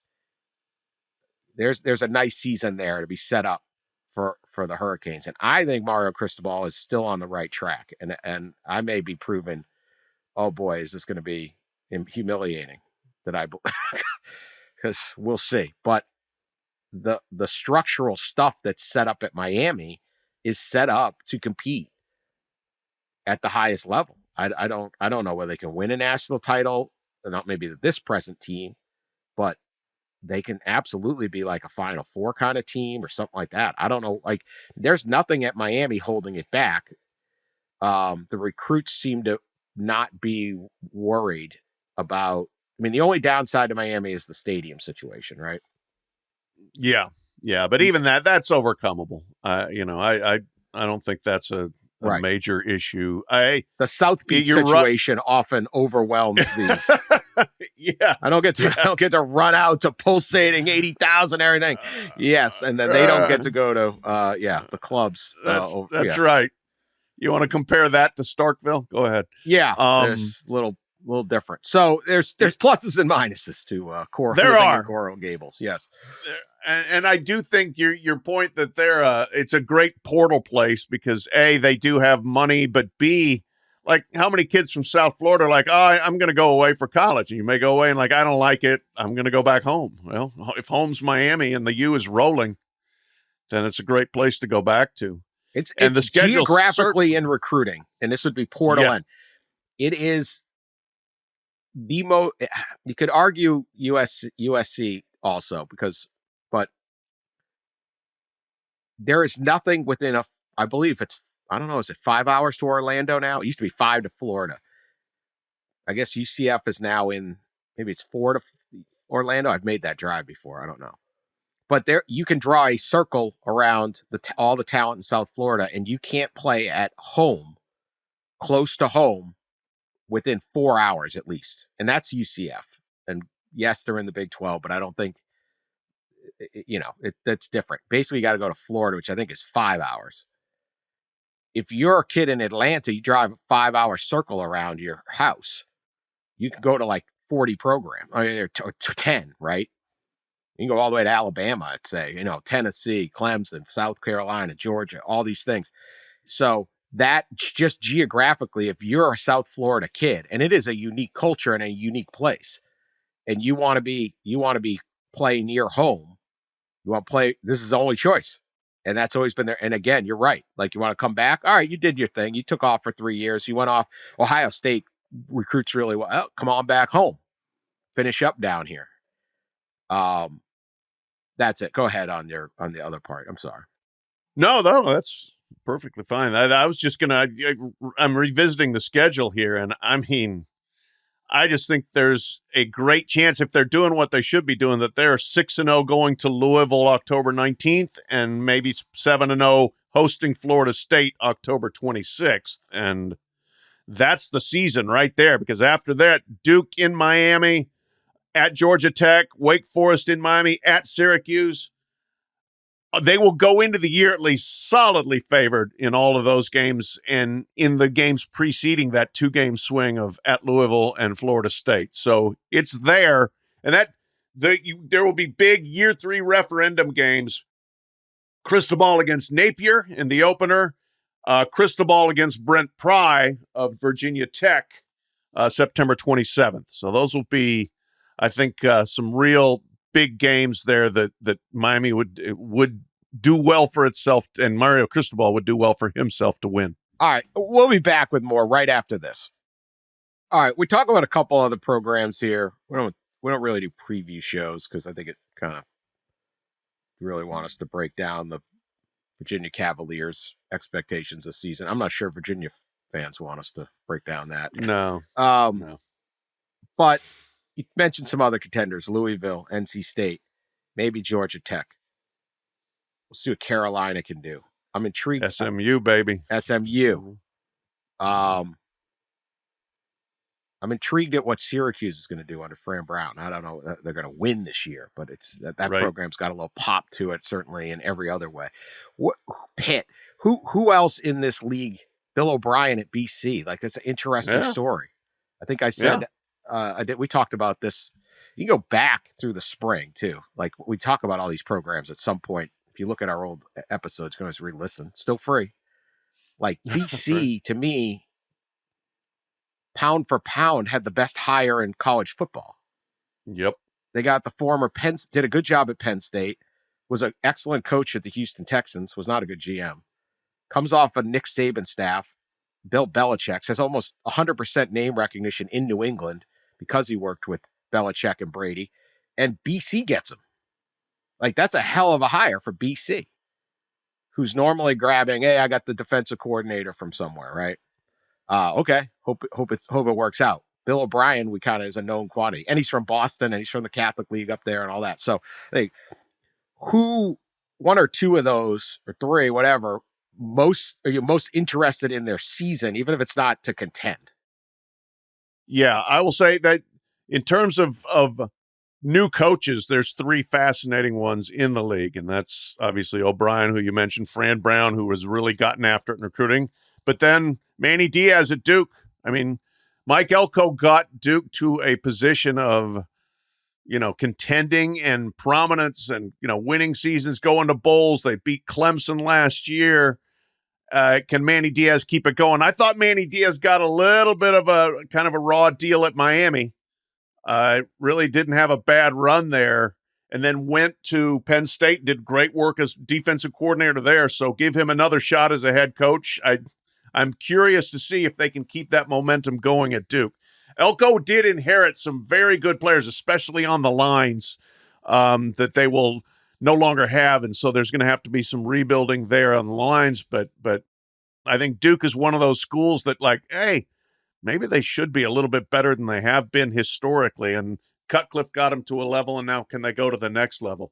There's a nice season there to be set up for the Hurricanes. And I think Mario Cristobal is still on the right track. And I may be proven, oh boy, is this going to be humiliating because we'll see. But the structural stuff that's set up at Miami is set up to compete at the highest level. I don't know whether they can win a national title, not maybe this present team, but they can absolutely be like a Final Four kind of team or something like that. I don't know. Like, there's nothing at Miami holding it back. The recruits seem to not be worried about. I mean, the only downside to Miami is the stadium situation, right? Yeah. But even that's overcomable. I don't think that's a right. major issue. The South Beach situation often overwhelms the. Yeah, I don't get to run out to pulsating 80,000 everything. Yes, and then they don't get to go to the clubs. That's right. You want to compare that to Starkville? Go ahead. Yeah, it's a little different. So there's pluses and minuses to Coral Gables. Yes, and I do think your point that it's a great portal place because A, they do have money, but B, like, how many kids from South Florida are like, oh, I'm going to go away for college? And you may go away and like, I don't like it. I'm going to go back home. Well, if home's Miami and the U is rolling, then it's a great place to go back to. It's the schedule geographically in recruiting, and this would be Portal N. It is the most. You could argue USC also but there is nothing within I believe it's. I don't know, is it 5 hours to Orlando now? It used to be 5 to Florida. I guess UCF is now maybe it's 4 to Orlando. I've made that drive before. I don't know. But there, you can draw a circle around all the talent in South Florida, and you can't play at home, close to home, within 4 hours at least. And that's UCF. And yes, they're in the Big 12, but I don't think, that's different. Basically, you got to go to Florida, which I think is 5 hours. If you're a kid in Atlanta, you drive a 5-hour circle around your house. You can go to like 40 programs, or 10, right? You can go all the way to Alabama, I'd say, Tennessee, Clemson, South Carolina, Georgia, all these things. So that just geographically, if you're a South Florida kid, and it is a unique culture and a unique place, and you want to be playing near home, this is the only choice. And that's always been there. And again, you're right. Like, you want to come back. All right, you did your thing. You took off for 3 years. You went off. Ohio State recruits really well. Oh, come on back home. Finish up down here. That's it. Go ahead on the other part. I'm sorry. No, that's perfectly fine. I was just I'm revisiting the schedule here, and I mean, I just think there's a great chance, if they're doing what they should be doing, that they're 6-0 going to Louisville October 19th and maybe 7-0 hosting Florida State October 26th. And that's the season right there, because after that, Duke in Miami, at Georgia Tech, Wake Forest in Miami, at Syracuse. They will go into the year at least solidly favored in all of those games and in the games preceding that 2-game swing of at Louisville and Florida State. So it's there. And there will be big year 3 referendum games. Cristobal against Napier in the opener. Cristobal against Brent Pry of Virginia Tech, September 27th. So those will be, I think, some real big games there that Miami would do well for itself, and Mario Cristobal would do well for himself to win. All right, we'll be back with more right after this. All right, we talk about a couple other programs here. We don't really do preview shows because I think it kind of really want us to break down the Virginia Cavaliers' expectations this season. I'm not sure Virginia fans want us to break down that. No. But you mentioned some other contenders: Louisville, NC State, maybe Georgia Tech. We'll see what Carolina can do. I'm intrigued. SMU, baby. SMU. I'm intrigued at what Syracuse is going to do under Fran Brown. I don't know that they're going to win this year, but it's that right. Program's got a little pop to it, certainly in every other way. Pitt. Who else in this league? Bill O'Brien at BC. Like, it's an interesting story. I think I said we talked about this. You can go back through the spring too. Like, we talk about all these programs at some point. If you look at our old episodes, you can always re-listen. Still free. Like, BC to me, pound for pound, had the best hire in college football. Yep. They got the former did a good job at Penn State, was an excellent coach at the Houston Texans, was not a good GM. Comes off a Nick Saban staff. Bill Belichick has almost 100% name recognition in New England because he worked with Belichick and Brady. And BC gets him. Like, that's a hell of a hire for BC, who's normally grabbing, hey, I got the defensive coordinator from somewhere, right? Okay. Hope it works out. Bill O'Brien, we kind of is a known quantity, and he's from Boston, and he's from the Catholic League up there and all that. So, who, one or two of those, or three, whatever, are you most interested in their season, even if it's not to contend? Yeah, I will say that in terms of new coaches, there's 3 fascinating ones in the league, and that's obviously O'Brien, who you mentioned, Fran Brown, who has really gotten after it in recruiting, but then Manny Diaz at Duke. I mean, Mike Elko got Duke to a position of, contending and prominence and, winning seasons, going to bowls. They beat Clemson last year. Can Manny Diaz keep it going? I thought Manny Diaz got a little bit of a kind of a raw deal at Miami. Really didn't have a bad run there, and then went to Penn State, did great work as defensive coordinator there. So give him another shot as a head coach. I'm curious to see if they can keep that momentum going at Duke. Elko did inherit some very good players, especially on the lines, that they will no longer have, and so there's going to have to be some rebuilding there on the lines. But I think Duke is one of those schools that, like, hey, maybe they should be a little bit better than they have been historically, and Cutcliffe got them to a level, and now can they go to the next level?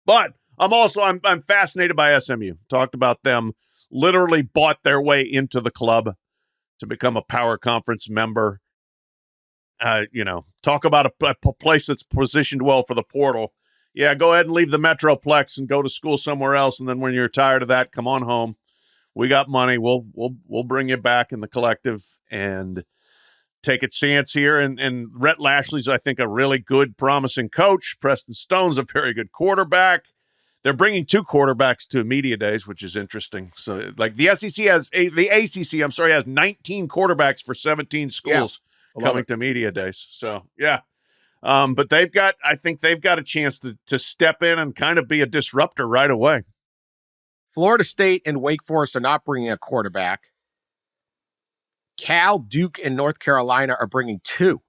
But I'm fascinated by SMU. Talked about them. Literally bought their way into the club to become a power conference member. Talk about a place that's positioned well for the portal. Yeah, go ahead and leave the Metroplex and go to school somewhere else. And then when you're tired of that, come on home. We got money. We'll bring you back in the collective and take a chance here. And Rhett Lashley's, I think, a really good, promising coach. Preston Stone's a very good quarterback. They're bringing 2 quarterbacks to Media Days, which is interesting. So, like, the ACC has 19 quarterbacks for 17 schools coming to Media Days. So, yeah. But I think they've got a chance to step in and kind of be a disruptor right away. Florida State and Wake Forest are not bringing a quarterback. Cal, Duke, and North Carolina are bringing 2.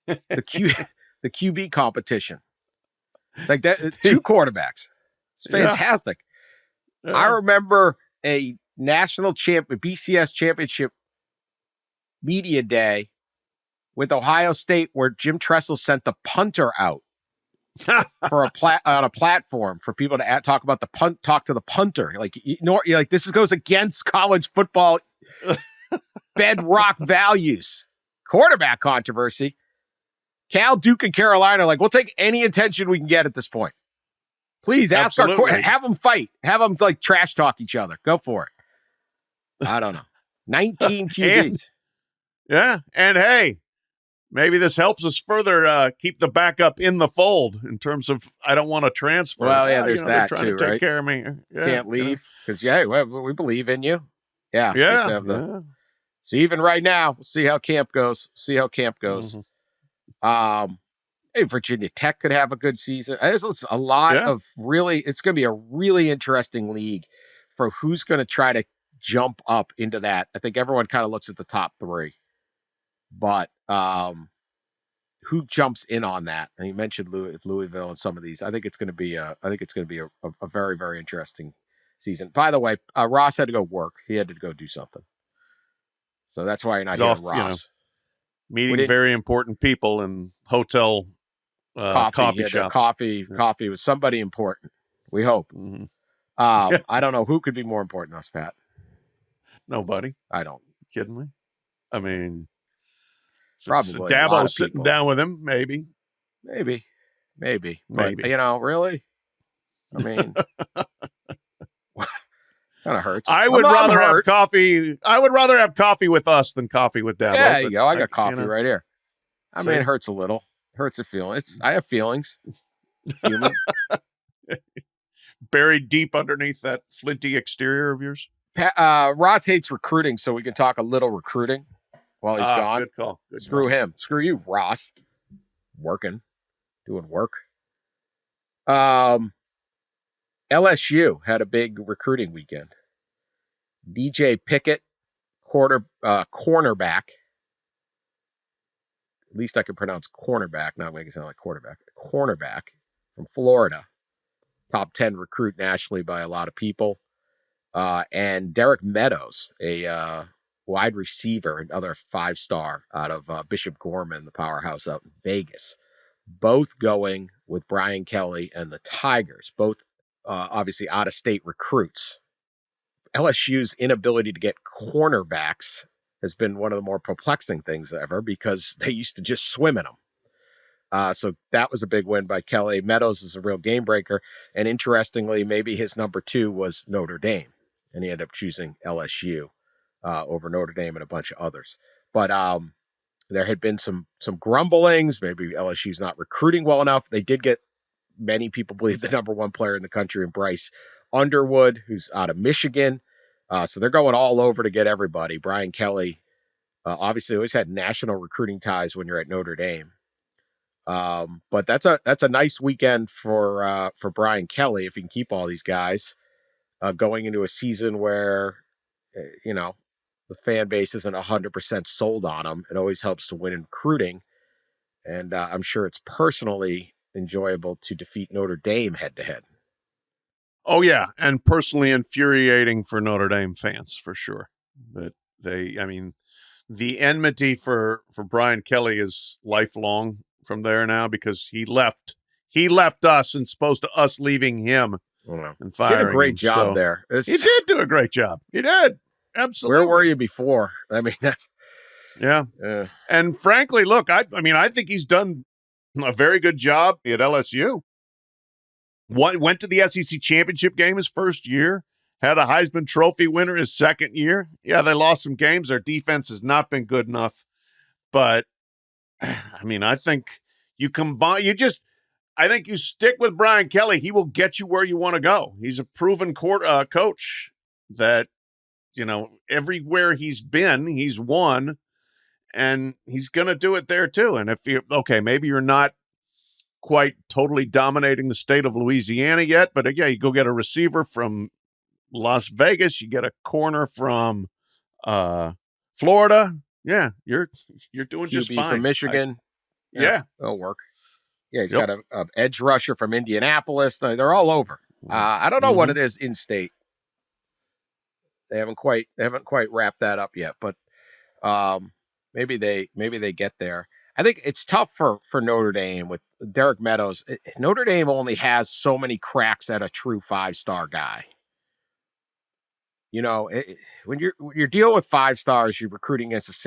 The QB competition. Like that, 2 quarterbacks. It's fantastic. Yeah. I remember a national BCS championship media day with Ohio State where Jim Tressel sent the punter out for on a platform for people to talk about talk to the punter. Like, this goes against college football bedrock values. Quarterback controversy. Cal, Duke, and Carolina are like, we'll take any attention we can get at this point. Please ask have them fight. Have them trash talk each other. Go for it. I don't know. 19 QBs. And hey, maybe this helps us further keep the backup in the fold in terms of I don't want to transfer. Well, yeah, there's they're that trying too, to take right? care of me. Yeah, Can't leave because we believe in you. Yeah, you have to have So even right now, we'll see how camp goes. Mhm. Hey, Virginia Tech could have a good season. There's a lot of it's going to be a really interesting league for who's going to try to jump up into that. I think everyone kind of looks at the top three, but who jumps in on that? And you mentioned Louisville and some of these. I think it's going to be a very, very interesting season. By the way, Ross had to go work. He had to go do something. So that's why you're not hearing Ross. Meeting very important people in hotel coffee shops. Coffee with somebody important. We hope. Mm-hmm. I don't know who could be more important than us, Pat. Nobody. I don't. You kidding me? I mean, probably Dabo sitting down with him, maybe. But, really? I mean, kind of hurts. I would rather have coffee. I would rather have coffee with us than coffee with Dabo. Yeah, you go. I got coffee right here. I mean, it hurts a little. Hurts a feeling. I have feelings. Human. Buried deep underneath that flinty exterior of yours. Ross hates recruiting, so we can talk a little recruiting while he's gone. Good call. Screw him. Screw you, Ross. Doing work. LSU had a big recruiting weekend. DJ Pickett, cornerback. At least I can pronounce cornerback, not make it sound like quarterback. Cornerback from Florida. Top 10 recruit nationally by a lot of people. And Derek Meadows, a wide receiver, another 5-star out of Bishop Gorman, the powerhouse out in Vegas. Both going with Brian Kelly and the Tigers. Both obviously out-of-state recruits. LSU's inability to get cornerbacks has been one of the more perplexing things ever because they used to just swim in them. So that was a big win by Kelly. Meadows is a real game breaker. And interestingly, maybe his number 2 was Notre Dame. And he ended up choosing LSU over Notre Dame and a bunch of others. But there had been some grumblings. Maybe LSU's not recruiting well enough. They did get, many people believe, the number 1 player in the country in Bryce Underwood, who's out of Michigan. So they're going all over to get everybody. Brian Kelly obviously always had national recruiting ties when you're at Notre Dame. But that's a nice weekend for Brian Kelly if he can keep all these guys going into a season where the fan base isn't 100% sold on him. It always helps to win in recruiting, and I'm sure it's personally enjoyable to defeat Notre Dame head to head. Oh yeah, and personally infuriating for Notre Dame fans for sure. But the enmity for Brian Kelly is lifelong from there now because he left us and supposed to us leaving him and firing. He did a great him. job there. He did do a great job. He did. Absolutely. Where were you before? I mean, that's And frankly, look, I think he's done a very good job at LSU. Went to the SEC championship game his first year. Had a Heisman Trophy winner his second year. Yeah, they lost some games. Their defense has not been good enough. But, I think you I think you stick with Brian Kelly. He will get you where you want to go. He's a proven coach that, everywhere he's been, he's won. And he's going to do it there too. And if maybe you're not quite totally dominating the state of Louisiana yet, but you go get a receiver from Las Vegas, you get a corner from Florida. Yeah, you're doing just fine. From Michigan. It'll work. Yeah, he's got a edge rusher from Indianapolis. They're all over. I don't know what it is in state. They haven't quite wrapped that up yet, but maybe they get there. I think it's tough for Notre Dame with Derek Meadows. Notre Dame only has so many cracks at a true 5-star guy. When you're dealing with 5-stars, you're recruiting against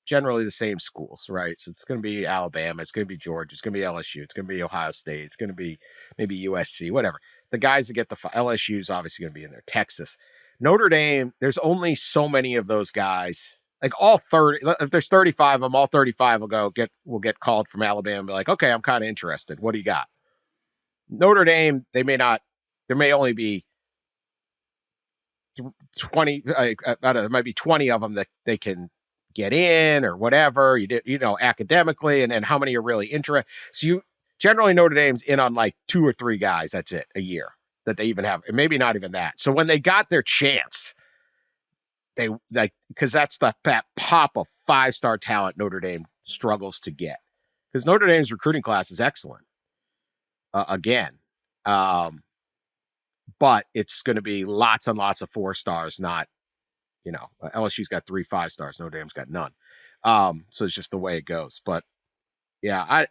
generally the same schools, right? So it's going to be Alabama, it's going to be Georgia, it's going to be LSU, it's going to be Ohio State, it's going to be maybe USC, whatever. The guys that get the LSU is obviously going to be in there. Texas, Notre Dame. There's only so many of those guys Like all 30, if there's 35 of them, all 35 will get called from Alabama and be like, okay, I'm kind of interested. What do you got? Notre Dame, there may only be 20, I don't know, there might be 20 of them that they can get in or whatever, academically, and then how many are really interested. So generally Notre Dame's in on like 2 or 3 guys, that's it, a year that they even have, and maybe not even that. So when they got their chance, they like, because that's that pop of 5-star talent Notre Dame struggles to get, because Notre Dame's recruiting class is excellent. Again, but it's going to be lots and lots of 4-stars, not, LSU's got 3 5-stars, Notre Dame's got none. So it's just the way it goes. But yeah, I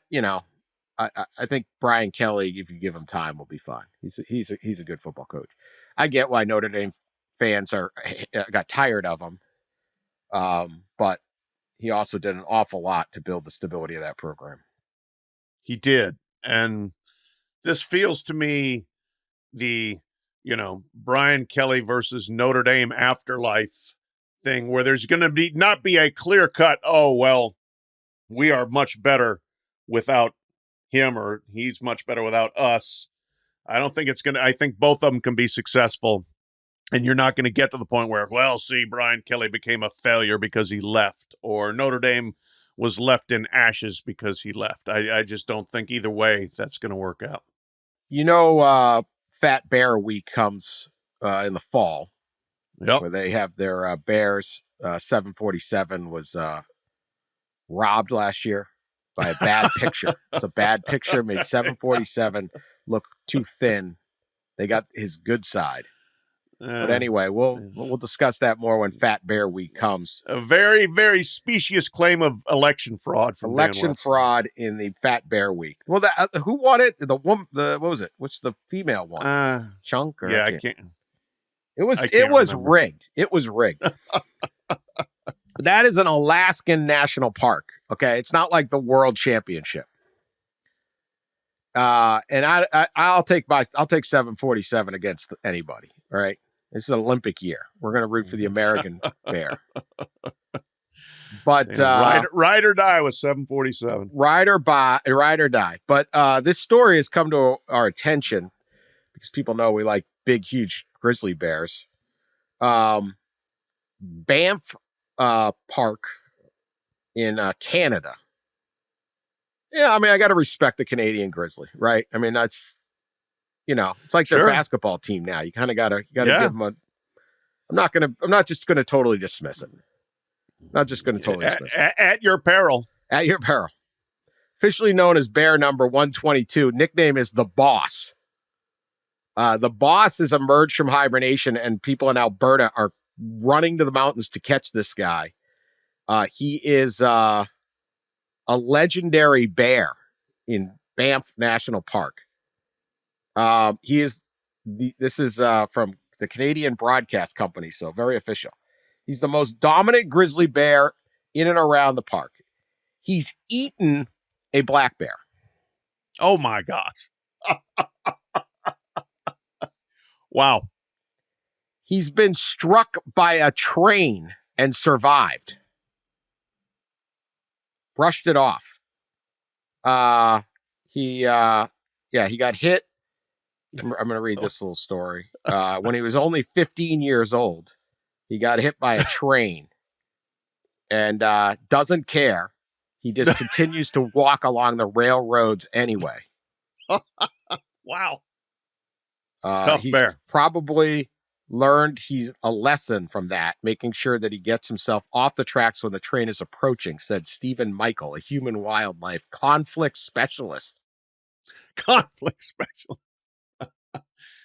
think Brian Kelly, if you give him time, will be fine. He's a good football coach. I get why Notre Dame fans got tired of him, but he also did an awful lot to build the stability of that program. He did, and this feels to me the Brian Kelly versus Notre Dame afterlife thing, where there's going to not be a clear cut, oh, well, we are much better without him, or he's much better without us. I don't think I think both of them can be successful. And you're not going to get to the point where, well, see, Brian Kelly became a failure because he left, or Notre Dame was left in ashes because he left. I just don't think either way that's going to work out. Fat Bear Week comes in the fall. Yep. Where they have their Bears. 747 was robbed last year by a bad picture. It's a bad picture, made 747 look too thin. They got his good side. But anyway, we'll discuss that more when Fat Bear Week comes. A very, very specious claim of election fraud from election fraud in the Fat Bear Week. Well, who won it? The woman. What was it? Which the female one? Chunk? Or yeah, I can't. It was rigged. It was rigged. That is an Alaskan national park. Okay, it's not like the World Championship. And I'll take 747 against anybody. All right. This is an Olympic year. We're going to root for the American bear. But ride or die with 747. Ride or die. But this story has come to our attention because people know we like big, huge grizzly bears. Banff Park in Canada. Yeah, I mean, I got to respect the Canadian grizzly, right? I mean, that's, it's like their basketball team now. You kind of got to give them a. I'm not just going to totally dismiss it. Not just going to totally dismiss it. At your peril. At your peril. Officially known as Bear number 122, nickname is the Boss. The Boss has emerged from hibernation, and people in Alberta are running to the mountains to catch this guy. He is a legendary bear in Banff National Park. This is from the Canadian Broadcast Company, so very official. He's the most dominant grizzly bear in and around the park. He's eaten a black bear. Oh my gosh. Wow. He's been struck by a train and survived. Brushed it off. He got hit. I'm going to read this little story. When he was only 15 years old, he got hit by a train and doesn't care. He just continues to walk along the railroads anyway. Wow. Tough he's bear. Probably learned a lesson from that, making sure that he gets himself off the tracks when the train is approaching, said Stephen Michael, a human wildlife conflict specialist. Conflict specialist.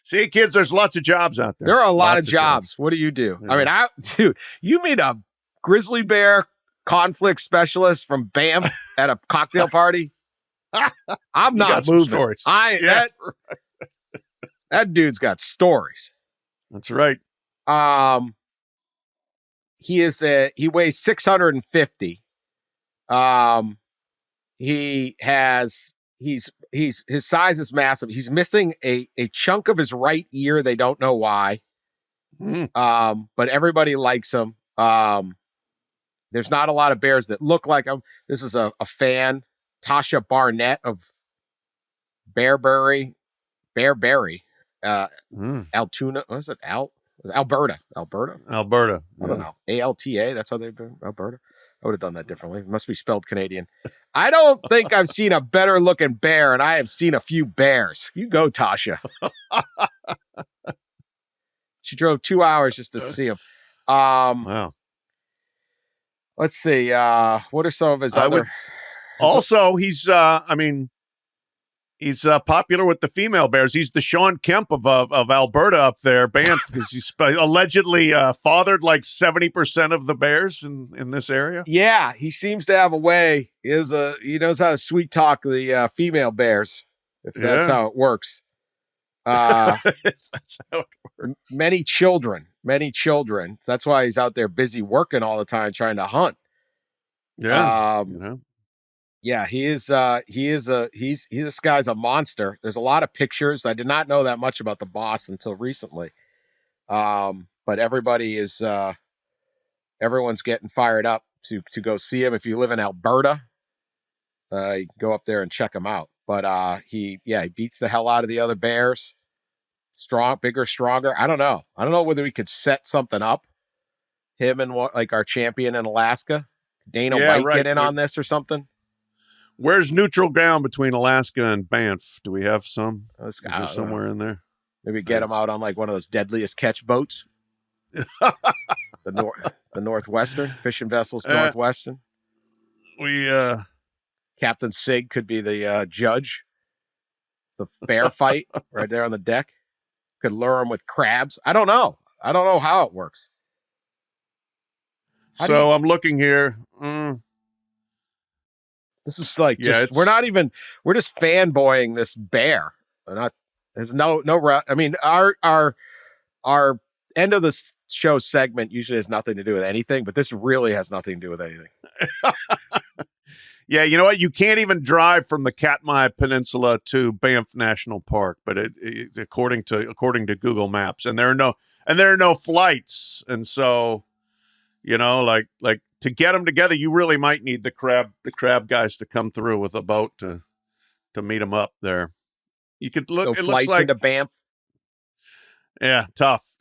See, kids, there's lots of jobs out there. There are a lot of jobs. What do you do? Yeah. I mean, you meet a grizzly bear conflict specialist from Banff at a cocktail party. I'm not moving. That dude's got stories. That's right. He weighs 650. His size is massive. He's missing a chunk of his right ear. They don't know why. But everybody likes him. There's not a lot of bears that look like them. This is a fan, Tasha Barnett of Bearberry, Altoona. What is it? Alberta. Alberta. I don't know. ALTA. That's how they've been. Alberta. I would have done that differently. It must be spelled Canadian. I don't think I've seen a better looking bear, and I have seen a few bears. You go, Tasha. She drove 2 hours just to see him. Wow. Let's see. What are some of his other? Also, he's popular with the female bears. He's the Sean Kemp of Alberta up there, Banff, because he's allegedly fathered like 70% of the bears in this area. Yeah, he seems to have a way. He knows how to sweet talk the female bears, if that's how it works. That's how it works. Many children. That's why he's out there busy working all the time trying to hunt. Yeah. Yeah, this guy's a monster. There's a lot of pictures. I did not know that much about the boss until recently. But everyone's getting fired up to go see him. If you live in Alberta, you can go up there and check him out. But he beats the hell out of the other bears. Bigger, stronger. I don't know whether we could set something up. Him and our champion in Alaska, Dana White, get in on this or something. Where's neutral ground between Alaska and Banff? Do we have some? Is there somewhere in there? Maybe get him out on like one of those deadliest catch boats. the Northwestern fishing vessels, Northwestern. Captain Sig could be the judge. The bear fight right there on the deck. Could lure him with crabs. I don't know how it works. I'm looking here. This is like we're just fanboying this bear. There's no. I mean, our end of the show segment usually has nothing to do with anything, but this really has nothing to do with anything. Yeah, you know what? You can't even drive from the Katmai Peninsula to Banff National Park, but it according to Google Maps, and there are no flights, and so like to get them together, you really might need the crab guys to come through with a boat to meet them up there. You could look. No it flights looks like, into Banff. Yeah, tough.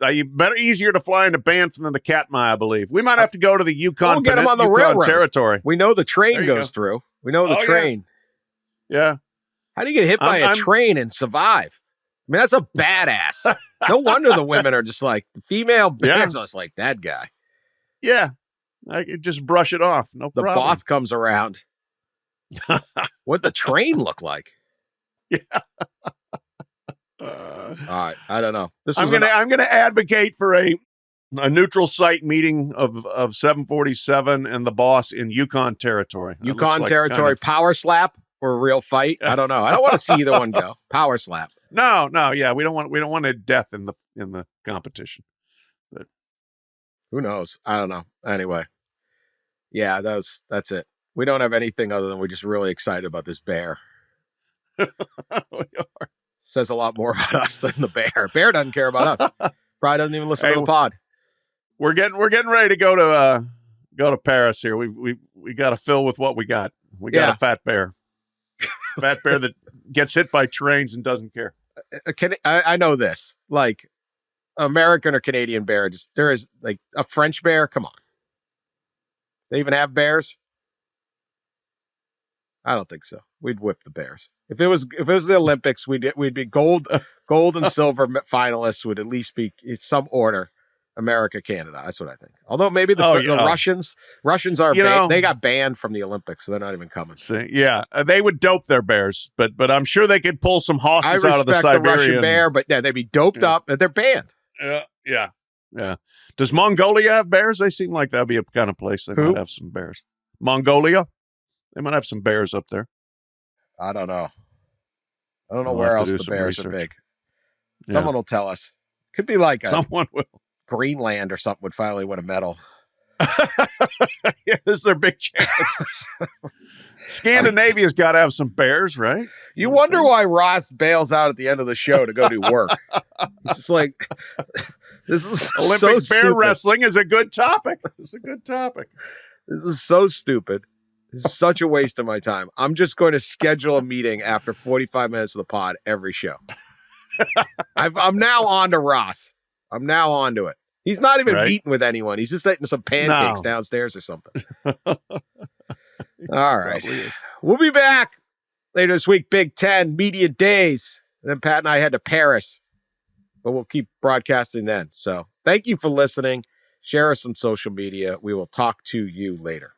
Easier to fly into Banff than the Katmai, I believe. We might have to go to the Yukon. We'll get them on the railroad territory. We know the train goes through. We know the train. Yeah. How do you get hit by a train and survive? I mean, that's a badass. No wonder the women are just like the female bears. Just like that guy. Yeah, I could just brush it off. No problem. The boss comes around. What'd the train look like? Yeah. All right, I don't know. I'm gonna advocate for a neutral site meeting of 747 and the boss in Yukon territory. Yukon territory, power slap or a real fight? I don't know. I don't want to see either one go. Power slap. No, yeah, we don't want a death in the competition. But who knows? I don't know. Anyway, yeah, that's it. We don't have anything other than we're just really excited about this bear. We are. Says a lot more about us than the bear. Bear doesn't care about us. Probably doesn't even listen to the pod. We're getting ready to go to Paris here. We got to fill with what we got. We got a fat bear. Fat bear that gets hit by trains and doesn't care. I know this. Like American or Canadian bear, there is like a French bear. Come on. They even have bears? I don't think so. We'd whip the bears. If it was the Olympics, we'd be gold and silver finalists would at least be in some order. America, Canada. That's what I think. Although maybe the Russians are they got banned from the Olympics, so they're not even coming. They would dope their bears, but I'm sure they could pull some horses out of the Siberian. I respect the Russian bear, but they'd be doped up. They're banned. Yeah. Does Mongolia have bears? They seem like that'd be a kind of place they might have some bears. Mongolia, they might have some bears up there. I don't know. I don't know where else the bears are big. Someone will tell us. Could be like someone will. Greenland or something would finally win a medal. This is their big chance. Scandinavia's got to have some bears, right? You wonder why Ross bails out at the end of the show to go do work. It's just like, this is Olympic bear wrestling is a good topic. It's a good topic. This is so stupid. This is such a waste of my time. I'm just going to schedule a meeting after 45 minutes of the pod every show. I'm now on to Ross. I'm now on to it. He's not even meeting with anyone. He's just eating some pancakes downstairs or something. All right. We'll be back later this week. Big Ten Media Days. And then Pat and I head to Paris. But we'll keep broadcasting then. So thank you for listening. Share us on social media. We will talk to you later.